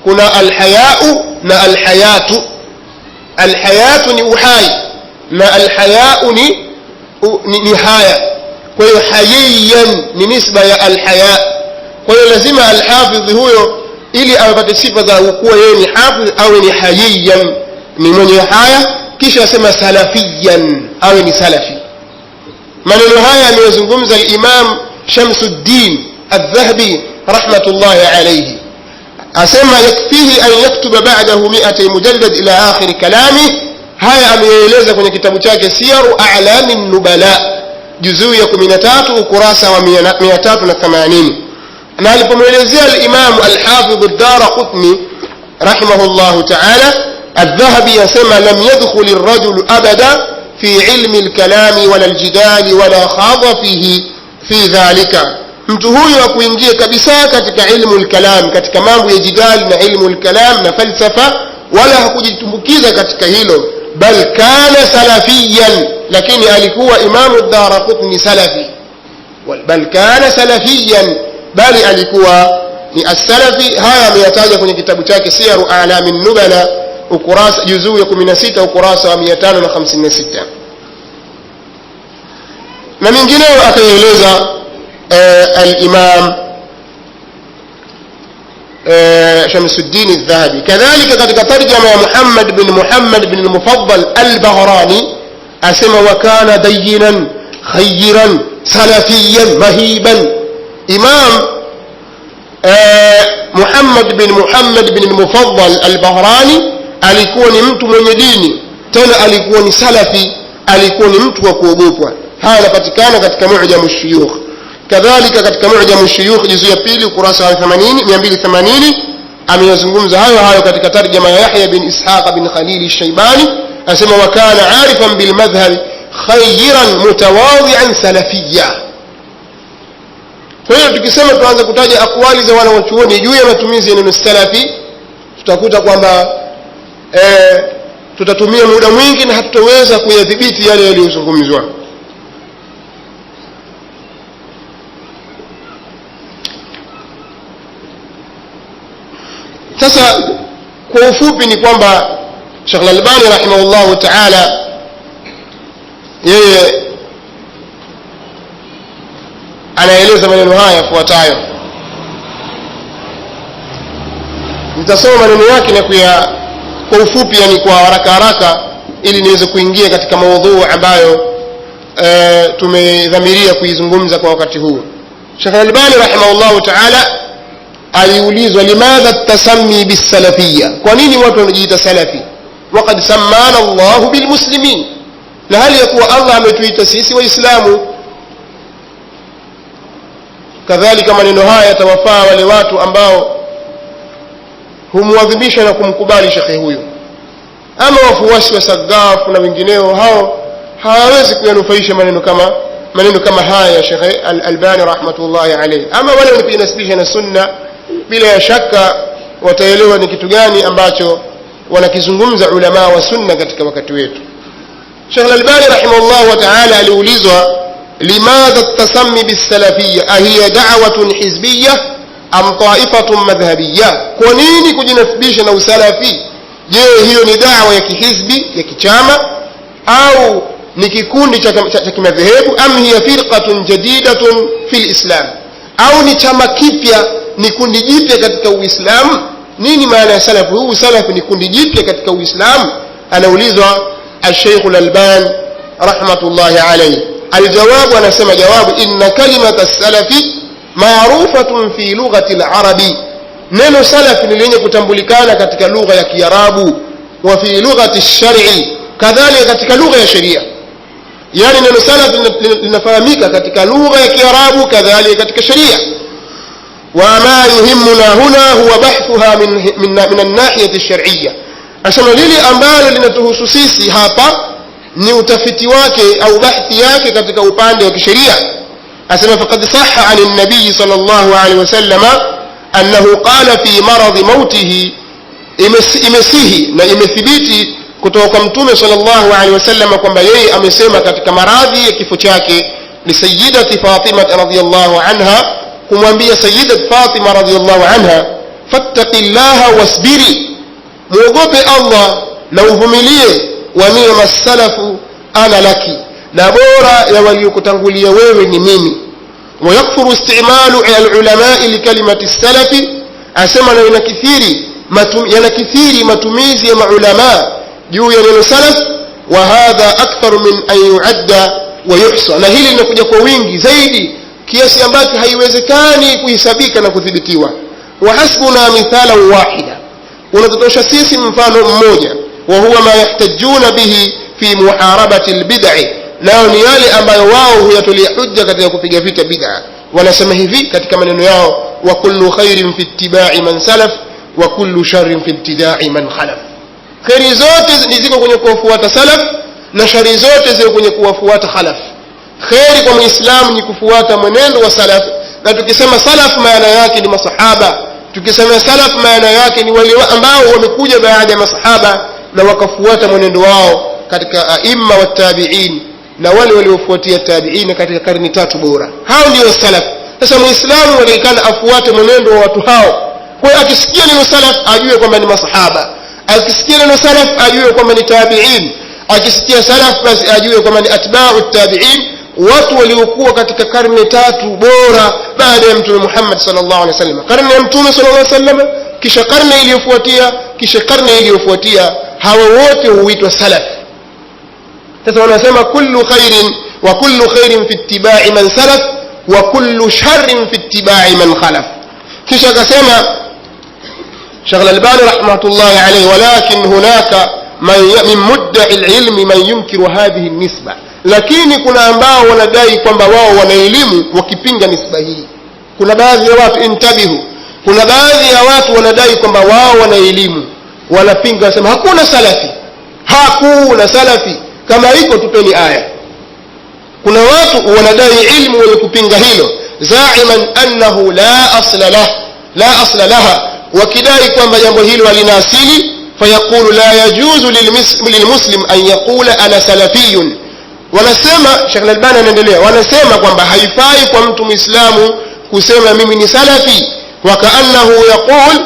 kuna alhayau na alhayatu. Alhayatu ni uhai na alhayau ni haya. Kwa hiyo hayiyan ni nisba ya alhaya, kwa hiyo lazima al-hafidh huyo ili apate sifa za kuwa yeye ni hafidh awe ni hayiyan, ni mwenye haya, kisha asema salafiyan, awe ni salafi. maneno haya ameyazungumza al-Imam Shamsuddin al-Dhahabi rahmatullahi alayhi, asema yakfihi an yaktuba ba'dahu 200 mujallad ila akhir kalami. haya ameeleza kwenye kitabu chake Siyaru A'lamin Nubala juzuu ya 13 ukurasa wa 380. na alipomwelezea al-Imam al-Hafidh ad-Daraqutni rahimahullahu ta'ala, al-Dhahabi yasema lam yadkhul ar-rajul abada fi ilmi al-kalam wala al-jidal wala khadha fihi fi dhalika. mtu huyo hakuingia kabisa katika ilmu al-kalam, katika mambo ya jidal na ilmu al-kalam na falsafa, wala hakujitumbukiza katika hilo, bal kana salafiyan, lakini alikuwa Imam ad-Daraqutni salafi. bal kana salafiyan, bali alikuwa ni as-salafi. haya ameyataja kwenye kitabu chake Siyaru A'lamin Nubala ukurasa juzuu ya 16 ukurasa wa 556. na mingineyo akaeleza al-Imam Shamsuddin al-Dhahabi. kadhalika katika tarjama ya Muhammad bin al-Mufaddal al-Bahrani asema wa kana dayyinan khayran salafiyan mahiban. Imam Muhammad bin al-Mufaddal al-Bahrani alikuwa ni mtu mwenye dini, tena alikuwa ni salafi, alikuwa ni mtu wa kuogopwa. haya yanapatikana katika Mu'jam ash-Shuyukh. kadhalika katika Mu'jam ash-Shuyukh juzuu ya 2 ukurasa wa 280 ameyazungumza hayo katika tarjama ya Yahya bin Ishaq bin Khalil ash-Shaybani, asema wa kana 'arifan bil madhhab khayran mutawadhi'an salafiyya. kwa hiyo tukisema tuanze kutaja akwali za wanawachuoni juu ya matumizi ya neno salafi, tutakuta kwamba tutatumia muda mwingi na hatutaweza kuyadhibiti yale yaliyozungumzwa. sasa kwa ufupi ni kwamba Sheikh Al-Albani rahimahullahu ta'ala yeye anaeleza maneno haya yafuatayo. nitasoma maneno yake na kwa ufupi, yani kwa haraka ili niweze kuingia katika maudhui ambayo tumedhamiria kuizungumza kwa wakati huu. Sheikh Al-Albani rahimahullahu ta'ala aliulizwa limadha at-tasammi bis-salafiyya, kwa nini watu wanajiita salafi, waqad sammana Allahu bil-muslimin, na hali ya kuwa Allah ametuita sisi waislamu. kadhalika maneno haya yatawafaa wale watu ambao humwadhibisha na kumkubali shekhe huyo. ama wafuasi wa Sagaf na wengineo, hao hawawezi kuyanufaisha maneno kama haya ya Sheikh Al-Albani rahmatullahi alayhi. ama wale wanapinasibisha na sunna, bila ya shaka wataelewa ni kitu gani ambacho wanakizungumza ulama wa sunna katika wakati wetu. Sheikh Al-Albani rahimahullah ta'ala aliulizwa limadha at-tasammi bis-salafiyya ahiya da'watun hizbiyyah am ta'ifatun madhhabiyyah, kwa nini kujinasibisha na usalafi? je, hiyo ni da'wa ya kihizbi, ya kichama, au ni kikundi cha kimadhehebu? am hiya firqatun jadidatun fil islam, au ni chama kipya, ni kundi jipya katika Uislamu? nini maana ya salafu? huu salafu ni kundi jipya katika Uislamu? anaulizwa al-Sheikh Al-Albani rahmatullahi alayhi. aljawabu, anasema jawabu, inna kalimata as-salafi maarufatun fi lughati al-arabi, neno salafi ni lenye kutambulikana katika lugha ya Kiarabu, wa fi lughati ash-shar'i, kadhalika katika lugha ya sheria. yani neno salafi linafahamika katika lugha ya Kiarabu, kadhalika katika sheria. wa ma yuhimmuna huna huwa bahthuha min an-nahiyati ash-shar'iyya, asema lile ambalo linatuhusu sisi hapa ni utafiti wake au bahthi yake katika upande wa kisheria. asema faqad sahha 'an an-nabiy sallallahu alayhi wasallam annahu qala fi marad mautihi, imesihi na imethibiti kutoka kwa mtume sallallahu alayhi wasallam kwamba yeye amesema katika maradhi ya kifo chake li sayyidati Fatima radhiyallahu anha, kumwambia sayyidat Fatima radhiyallahu anha, fattaqillaha wasbiri, muogope Allah na uvumilie, wa ni'ma as-salafu ana laki, na bora ya waliokutangulia wewe ni mimi. ويكثر استعمال العلماء لكلمة السلف أسمى ينكثير متميز مع علماء juu ya neno salaf wa hadha akthar min an yuadda wa yuhsa na hili linakuja kwa wingi zaidi kiasi ambacho haiwezekani kuhesabika na kudhibitiwa wa hasbuna mithala wahida unatosha sisi mfano mmoja wa huwa ma yahtajuna bihi fi muharabati albid'i nao ni yale ambayo wao huyatolea hujja katika kupiga vita bid'a wanasema hivi katika maneno yao wa kullu khairin fi ittiba'i man salaf wa kullu sharrin fi ibtida'i man khalaf khairi zote ziko kwenye kufuata salaf na shari zote ziko kwenye kuwafuata khalaf khairi kwa muislamu ni kufuata mwenendo wa salaf na tukisema salaf maana yake ni masahaba tukisema salaf maana yake ni wale ambao wamekuja baada ya masahaba na wakafuata mwenendo wao katika aima wa tabi'in na wale waliofuatia tabi'in katika karne tatu bora hao ndio salaf sasa muislamu analikana afuate mwenendo wa watu hao kwa akisikia neno salaf ajue kwamba ni masahaba akisikia neno salaf ajue kwamba ni tabi'in akisikia salaf basi ajue kwamba ni atba'u tabi'in watu waliokuwa katika karne tatu bora baada ya mtume Muhammad sallallahu alaihi wasallam karne ya mtume sallallahu alaihi wasallam kisha karne iliyofuatia kisha karne iliyofuatia hawa wote huitwa salaf sasa wanasema kullu khairin fi ittiba'i man salaf wa kullu sharrin fi ittiba'i man khalaf kisha akasema Sheikh Al-Albani rahmatullahi alayhi walakin hunaka min mudda'i al-ilm man yunkiru hadhihi an-nisba lakini kuna ambao wanadai kwamba wao wana elimu wakipinga nisba hii kuna baadhi ya watu intabihu kuna baadhi ya watu wanadai kwamba wao wana elimu wanapinga wasema hakuna salafi kama iko tupeni aya kuna watu wanadai ilmu wenye kupinga hilo za'iman annahu la asla laha wakidai kwamba jambo hilo halina asili fayaqulu la yajuzu lilmuslim an yaqula ana salafiyun wanasema Sheikh Al-Albani anaendelea wanasema kwamba haifai kwa mtu muislamu kusema mimi ni salafi wakaannahu yaqul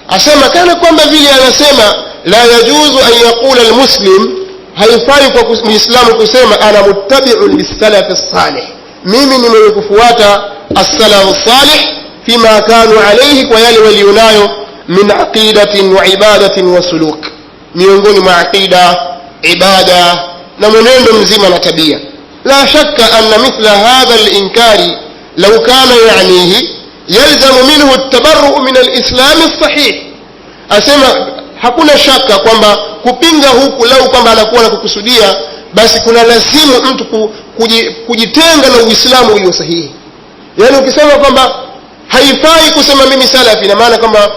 asema kana kwamba vile anasema la yajuzu an yaqula almuslim haifai kwa muislamu kusema ana muttabi'un lis-salaf as-salih mimi ni mwenye kufuata as-salaf as-salih fima kanu alayhi kwa yale walionayo min aqidatin wa ibadatin wa suluk miongoni mwa aqida ibada na mwenendo mzima na tabia la shakka anna mithla hadha al-inkari law kana ya'nihi yalzamu minhu at-tabarru' min al-islam as-sahih asema hakuna shaka kwamba kupinga huku lau kwamba anakuwa na kukusudia basi kuna lazimu mtu kujitenga na uislamu ulio sahihi yani ukisema kwamba haifai kusema mimi salafi na maana kwamba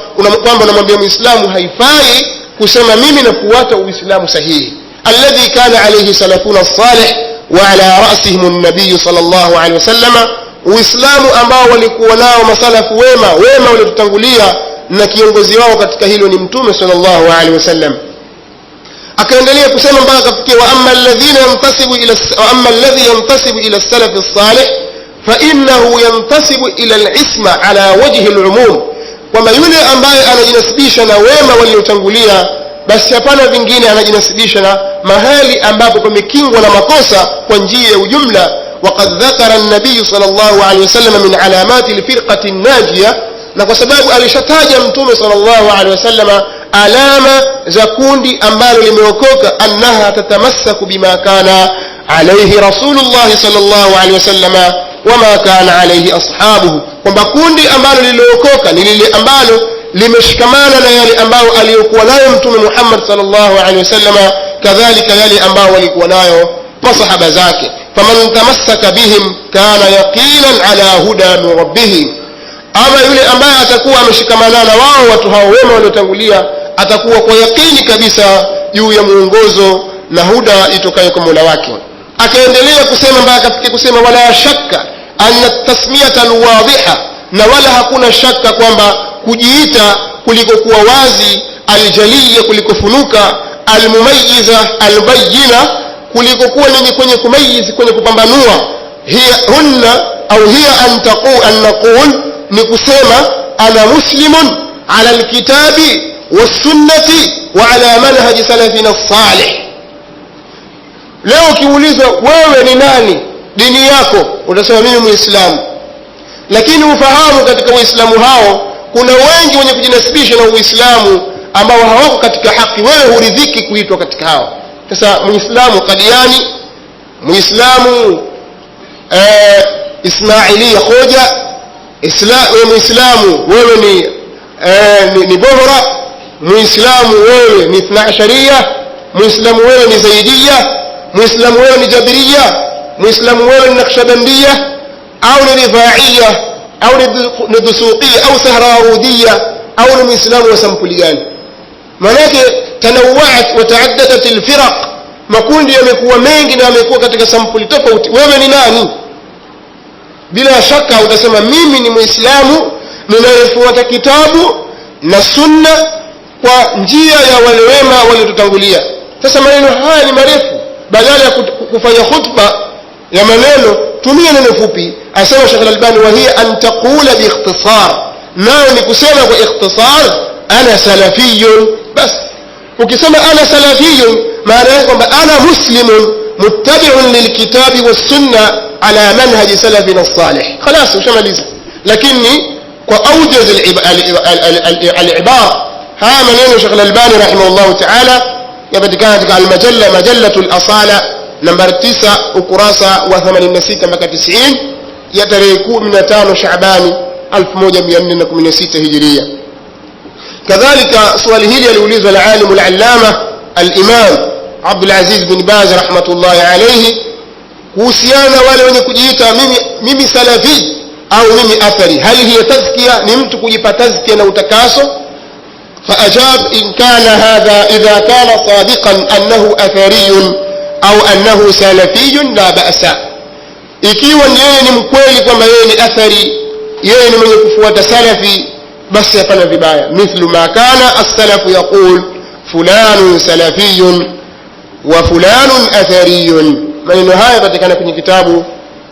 unamwambia muislamu haifai kusema mimi nafuata uislamu sahihi alladhi kana alayhi salafuna as-salih wa ala ra'sihim an-nabiy sallallahu alayhi wasallam uislamu ambao walikuwa nao masalafu wema waliotangulia na kiongozi wao katika hilo ni mtume sallallahu alaihi wasallam akaendelea kusema mpaka kafikia wa amma alladhi yantasibu ila as-salaf as-salih fa innahu yantasibu ila al-isma ala wajhi al-umum kwamba yule ambaye anajinasibisha na wema waliotangulia basi hapana vingine anajinasibisha na mahali ambapo pamekingwa na makosa kwa njia ya ujumla وقد ذكر النبي صلى الله عليه وسلم من علامات الفرقة الناجية na kwa sababu alishataja mtume sallallahu alaihi wasallam alama za kundi ambalo limeokoka annaha tatamassaku bima kana alayhi rasulullah sallallahu alaihi wasallam wama kana alayhi ashabuhu kwamba kundi ambalo liliokoka ni lile ambalo limeshikamana na yale ambao aliyokuwa nayo mtume Muhammad sallallahu alaihi wasallam kadhalika yale ambao walikuwa nayo masahaba zake faman tamassaka bihim kana yaqinan ala huda min rabbih ama yule ambaye atakuwa ameshikamana na wao watu hao wema waliotangulia atakuwa kwa yakini kabisa juu ya muongozo na huda itokayo kwa Mola wake akaendelea kusema mpaka kafikia kusema wala shakka anna tasmiyata alwadhiha na wala hakuna shaka kwamba kujiita kuliko kuwa wazi aljaliya kuliko funuka almumayyiza albayyina kuliko kuwa ni kwenye kumayiz kwenye kupambanua hiya hunna au hiya an naqul ni kusema ana muslimun ala alkitabi wasunnati wa ala manhaj salafina as-salih leo ukiulizwa wewe ni nani dini yako utasema mimi muislamu lakini ufahamu katika Uislamu hao kuna wengi wenye kujinasibisha na Uislamu ambao hawako katika haki. Wewe huridhiki kuitwa katika hao. Sasa Muislamu Qadiani, Muislamu Ismailia hoja, Muislamu wewe ni Bohra, Muislamu wewe ni Ithna Asharia, Muislamu wewe ni Zaidiya, Muislamu wewe ni Jabiriya, Muislamu wewe ni Naqshbandiya au ni Rifaiya au ni Dusuqiya au Sahrawudiya au ni Muislamu wa sampuli gani? Maanake tanawwa'at wa ta'addadat al-firaq, makundi yamekuwa mengi na yamekuwa katika sampuli tofauti. Wewe ni nani? Bila shaka utasema mimi ni Muislamu ninayefuata kitabu na sunna kwa njia ya wale wema waliotutangulia. Sasa maneno haya ni marefu, badala ya kufanya khutba ya maneno tumia neno fupi. Asema Sheikh Al-Albani, wa hiya an taqula bi ikhtisar, nao ni kusema kwa ikhtisar ana salafiyun bas. Ukisema ana salafiyun maana yake kwamba ana muslimun muttabi'un lilkitabi was sunna ala manhaj salafina as-salih, خلاص ushamaliza. Lakini kwa aujaz al-ibara haya maneno Sheikh Al-Albani rahimahullah ta'ala yapatikana katika al-majalla majallatul asala namba 9 ukurasa wa 86 mpaka 90 ya tarehe 15 Shaabani 1416 Hijria. Kadhalika swali hili aliulizwa al-alim al-allama al-imam Abdul Aziz bin Baz rahmatullahi alayhi kuhusiana wale wenye kujiita mimi salafi au mimi athari, hali hiya tazkia, ni mtu kujipa tazkia na utakaso. فأجاب إن كان هذا إذا كان صادقا أنه أثري أو أنه سلفي لا بأس. ikiwa yeye ni mkweli kwamba yeye ni athari, yeye ni mwenye kufuata salafi, basi hapana vibaya. mithlu ma kana as-salafu yaqul fulanun salafiyun wa fulanun athariyun. maneno haya patikana kwenye kitabu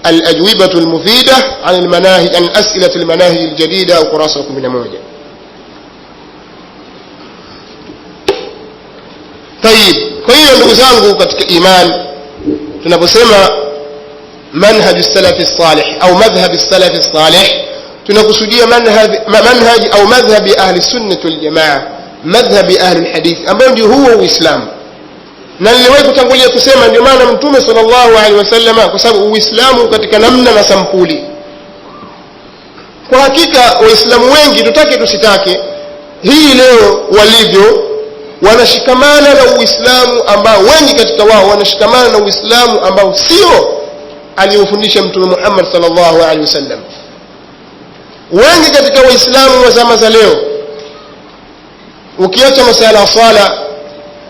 al-ajwibatu al-mufida an al-manahij an as'ilatu al-manahij al-jadida ukurasa 11. طيب, kwa hiyo ndugu zangu katika imani, tunaposema manhaj as-salaf as-salih au madhhab as-salaf as-salih, tunakusudia manhaj au madhhab ahli sunnah wal jamaa, madhhab ahli al-hadith, ambao ndio huo Uislamu. Na niliwahi kutangulia kusema ndio maana Mtume sallallahu alaihi wasallam, kwa sababu Uislamu katika namna na sampuli. Kwa hakika Waislamu wengi, tutake tusitake, hii leo walivyo wanashikamana na Uislamu ambao wengi katika wao wanashikamana na Uislamu ambao sio aliofundisha Mtume Muhammad sallallahu alaihi wasallam. Wengi katika Waislamu wa zama za leo, ukiacha masala ya swala,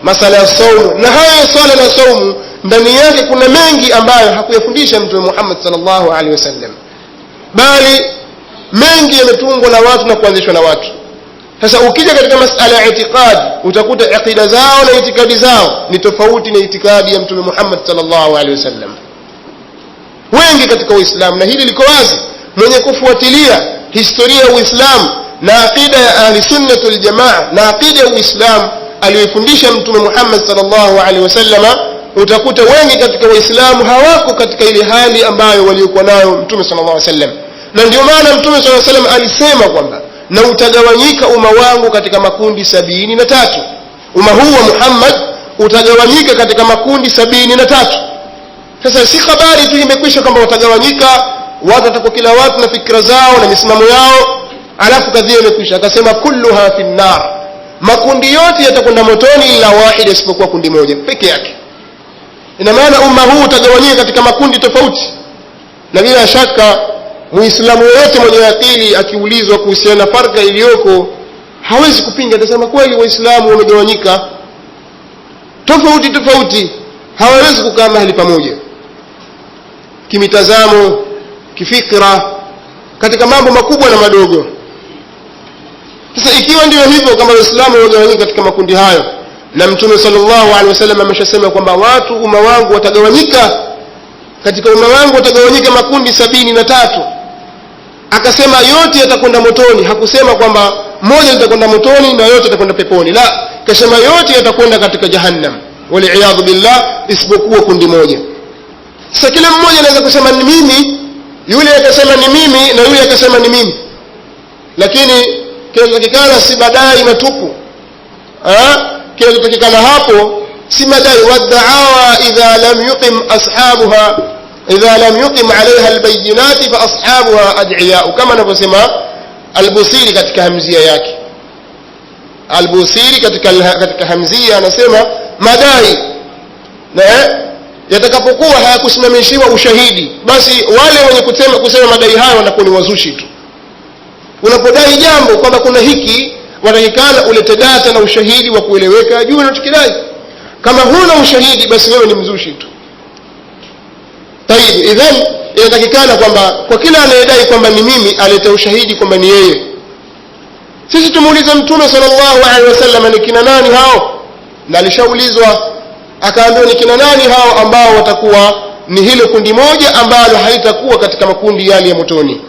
masala ya saumu, na haya swala na saumu ndani yake kuna mengi ambayo hakuyafundisha Mtume Muhammad sallallahu alaihi wasallam, bali mengi yametungwa na watu na kuanzishwa na watu. Sasa ukija katika masala ya itikadi, utakuta aqida zao na itikadi zao ni tofauti na itikadi ya Mtume Muhammad sallallahu alaihi wasallam. Wengi katika Uislamu, na hili liko wazi, mwenye kufuatilia historia ya Uislamu na aqida ya ahli sunnah wal jamaa na aqida ya Uislamu aliyofundisha Mtume Muhammad sallallahu alaihi wasallam, utakuta wengi katika Waislamu hawako katika ile hali ambayo waliokuwa nayo Mtume sallallahu alaihi wasallam. Na ndio maana Mtume sallallahu alaihi wasallam alisema kwamba na utagawanyika umma wangu katika makundi 73. Umma huu wa Muhammad utagawanyika katika makundi 73. Sasa si habari tu imekwisha kwamba utagawanyika, watu watakuwa kila watu na fikra zao na misimamo yao, alafu kadhia imekwisha. Akasema kulluha fi an-nar, makundi yote yatakwenda motoni ila wahida, isipokuwa kundi moja peke yake. Ina maana umma huu utagawanyika katika makundi tofauti, na bila shaka Muislamu yote mwenye akili akiulizwa kuhusiana na farka iliyoko hawezi kupinga, atasema kweli Waislamu wamegawanyika tofauti, hawawezi kukaa mahali pamoja kimitazamo, kifikra, katika mambo makubwa na madogo. Sasa ikiwa ndio hivyo, kama Waislamu wamegawanyika katika makundi hayo, na Mtume sallallahu alaihi wasallam ameshasema kwamba watu umma wangu watagawanyika, katika umma wangu watagawanyika makundi 73, akasema yote yatakwenda motoni. Hakusema kwamba moja litakwenda motoni na yote yatakwenda peponi, la, kasema yote yatakwenda katika jahannam wal billah, isipokuwa kundi moja. Sasa kila mmoja anaweza kusema mimi yule akasema ni mimi na yule akasema ni mimi, lakini kinachotakikana si madai matupu. Kinachotakikana hapo si madai. Wad'awa idha lam yuqim ashabuha idha lam yuqim 'alayha albayinati fa ashabuha ad'iya, kama anavyosema Al-Busiri katika hamzia yake. Al-Busiri katika hamzia anasema madai na yatakapokuwa hayakusimamishiwa ushahidi, basi wale wenye kusema madai hayo wanakuwa ni wazushi tu. Unapodai jambo kwamba kuna hiki, watakikana ulete data na ushahidi wa kueleweka juu unachokidai. Kama huna ushahidi, basi wewe ni mzushi tu. Tayeb, idhan inatakikana kwamba kwa kila anayedai kwamba ni mimi alete ushahidi kwamba ni yeye. Sisi tumuuliza Mtume sallallahu alaihi wasallam ni kina nani hao, na alishaulizwa akaambiwa ni kina nani hao ambao watakuwa ni hilo kundi moja ambalo halitakuwa katika makundi yale ya motoni.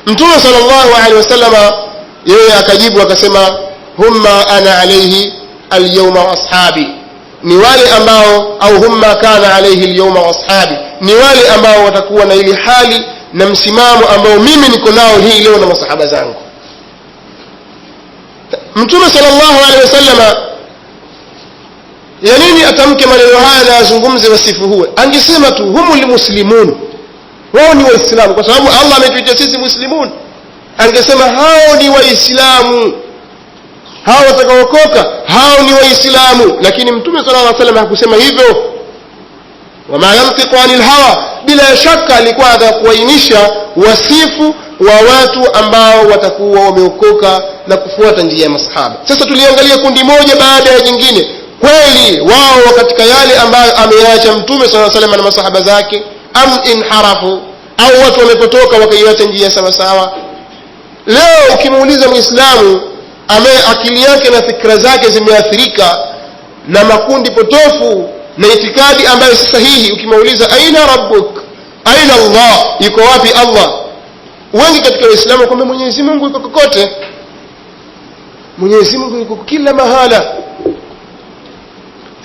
Mtume sallallahu alaihi wasallam yeye akajibu akasema, humma ana alayhi alyawma wa ashabi, ni wale ambao, au humma kana alayhi alyawma wa ashabi, ni wale ambao watakuwa na ile hali na msimamo ambao mimi niko nao hii leo na masahaba zangu. Mtume sallallahu alaihi wasallam ya nini atamke maneno haya na azungumze wasifu huo? Angesema tu humul muslimun, wao ni waislamu, kwa sababu Allah ametuita sisi muslimun. Angesema hao ni waislamu, hao watakaokoka hao ni waislamu. Lakini Mtume sallallahu alaihi wasallam hakusema hivyo. Wama yantiqu anil hawa, bila shaka alikuwa atakuainisha wasifu wa watu ambao watakuwa wameokoka na kufuata njia ya masahaba. Sasa tuliangalia kundi moja baada ya jingine. Kweli wao katika yale ambayo ameacha Mtume sallallahu alaihi wasallam na masahaba zake, am inharafu, au watu wamepotoka wakaiacha njia sawa sawa. Leo ukimuuliza Muislamu ambaye akili yake na fikra zake zimeathirika na makundi potofu na itikadi ambayo si sahihi, ukimuuliza aina rabbuk, aina Allah, yuko wapi Allah? Wengi katika Waislamu kwamba Mwenyezi Mungu yuko kokote, Mwenyezi Mungu yuko kila mahala.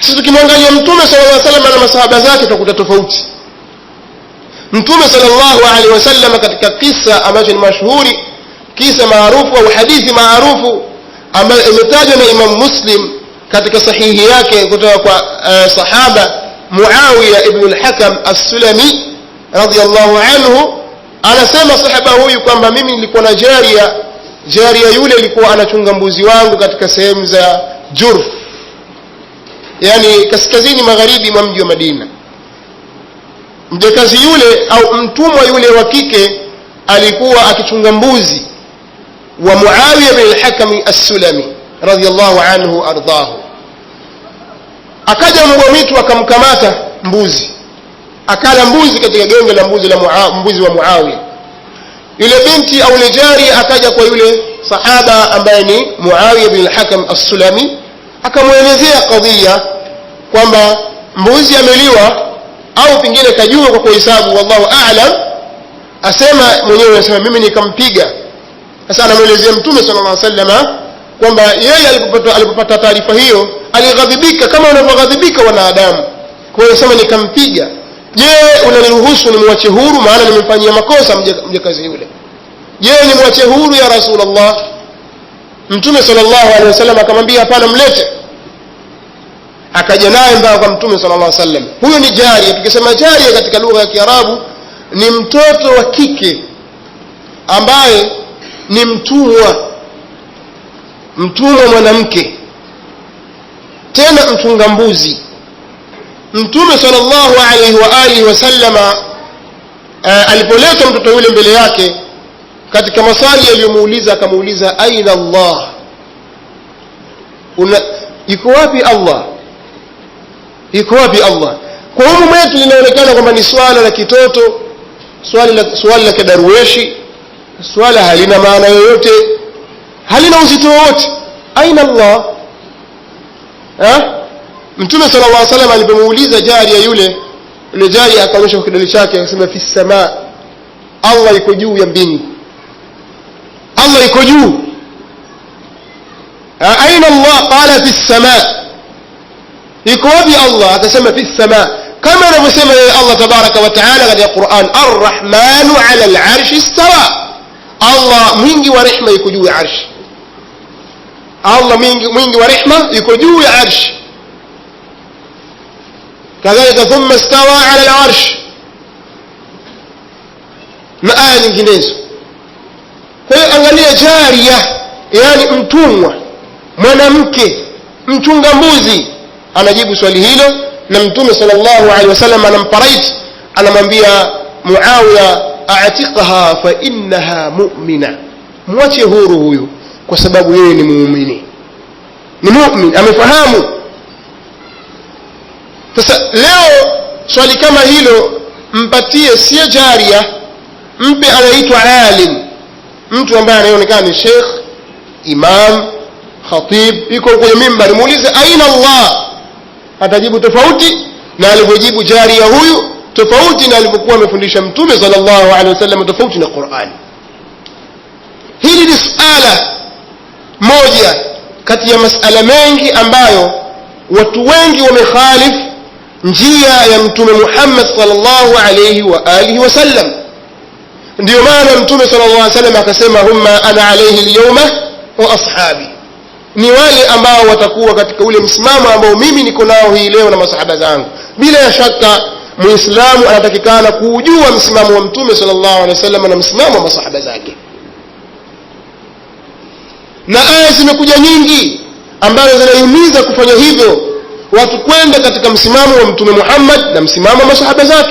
Sisi tukimwangalia Mtume sallallahu alaihi wasallam na masahaba zake tutakuta tofauti. Mtume sallallahu alaihi wasallam katika kisa ambacho ni mashuhuri, kisa maarufu au hadithi maarufu ambayo imetajwa na Imam Muslim katika sahihi yake kutoka kwa sahaba Muawiya ibn al-Hakam as-Sulami radiyallahu anhu, anasema sahaba huyu kwamba mimi nilikuwa na jaria yule alikuwa anachunga mbuzi wangu katika sehemu za Jurf, yani kaskazini magharibi mwa mji wa Madina. Mjakazi yule au mtumwa yule wa kike alikuwa akichunga mbuzi wa Muawiya bin al-Hakam as-Sulami radiyallahu anhu ardahu. Akaja mbwa mwitu akamkamata mbuzi, akala mbuzi katika genge la mbuzi wa Muawiya. Yule binti au ile jari akaja kwa yule sahaba ambaye ni Muawiya bin al-Hakam as-Sulami, akamuelezea kadhia kwamba mbuzi ameliwa au pingine kajua kwa kuhesabu, wallahu a'lam. Asema mwenyewe, anasema mimi nikampiga. Sasa anamuelezea Mtume sallallahu alaihi wasallam kwamba yeye alipopata taarifa hiyo alighadhibika kama wanavyoghadhibika wanadamu. Kwa hiyo sema nikampiga. Je, unaniruhusu nimwache huru maana nimemfanyia makosa mjakazi yule? Je, nimwache huru ya Rasulullah? Mtume sallallahu alaihi wasallam akamwambia hapana, mlete. Akaja naye mpaka kwa Mtume sallallahu alaihi wasallam. Huyo ni jaria. Tukisema jaria katika lugha ya Kiarabu ni mtoto wa kike ambaye ni mtumwa mwanamke, tena mchunga mbuzi. Mtume sallallahu alaihi wa alihi wasallama alipoleta mtoto yule mbele yake, katika maswali aliyomuuliza akamuuliza aina Allah, yuko wapi Allah, yuko wapi Allah? Kwa humu wetu linaonekana kwamba ni swala la kitoto, swali la kidarueshi, swala halina maana yoyote, halina uzito wote. Aina Allah? Mtume sallallahu alaihi wasallam alipomuuliza jaria yule jaria akaonyesha kwa kidole chake akasema fi samaa, Allah yuko juu ya mbingu, Allah yuko juu. Aina Allah? Qala fi samaa. Yuko wapi Allah? Akasema fi samaa. kama anavyosema Allah tabaraka wa taala katika Qur'an, Ar-Rahmanu 'ala al-'arshi istawa. Allah mwingi wa rehema yuko juu ya arshi. Allah mwingi wa rehema yuko juu ya arshi. Kadhalika thumma istawa 'ala al-'arsh, na aya nyinginezo. Kwa hiyo angalia, jariya, yani mtumwa, mwanamke mchunga mbuzi, anajibu swali hilo, na Mtume sallallahu alaihi wasallam anamparait, anamwambia Muawiya, a'tiqaha fa innaha mu'mina, mwache huru huyu kwa sababu yeye ni muumini, ni mu'min, amefahamu. Sasa leo swali kama hilo mpatie sio jariya, mpe anaitwa alim, mtu ambaye anaonekana ni sheikh, imam, khatib, yuko kwenye mimbari, muulize aina Allah, atajibu tofauti na alivyojibu jariya huyu, tofauti na alivyokuwa amefundisha Mtume sallallahu alaihi wasallam, tofauti na Qur'an. Hili ni suala moja kati ya masala mengi ambayo watu wengi wamekhalif njia ya Mtume Muhammad sallallahu alaihi wa alihi wasallam. Ndio maana Mtume sallallahu alaihi wasallam akasema, humma ana alaihi al-yawma wa ashabi, ni wale ambao watakuwa katika ule msimamo ambao mimi niko nao hii leo na masahaba zangu. Bila shaka muislamu anatakikana kujua msimamo wa Mtume sallallahu alaihi wasallam na msimamo wa masahaba zake. Na aya zimekuja nyingi ambazo zinahimiza kufanya hivyo, watu kwenda katika msimamo wa Mtume Muhammad na msimamo wa masahaba zake.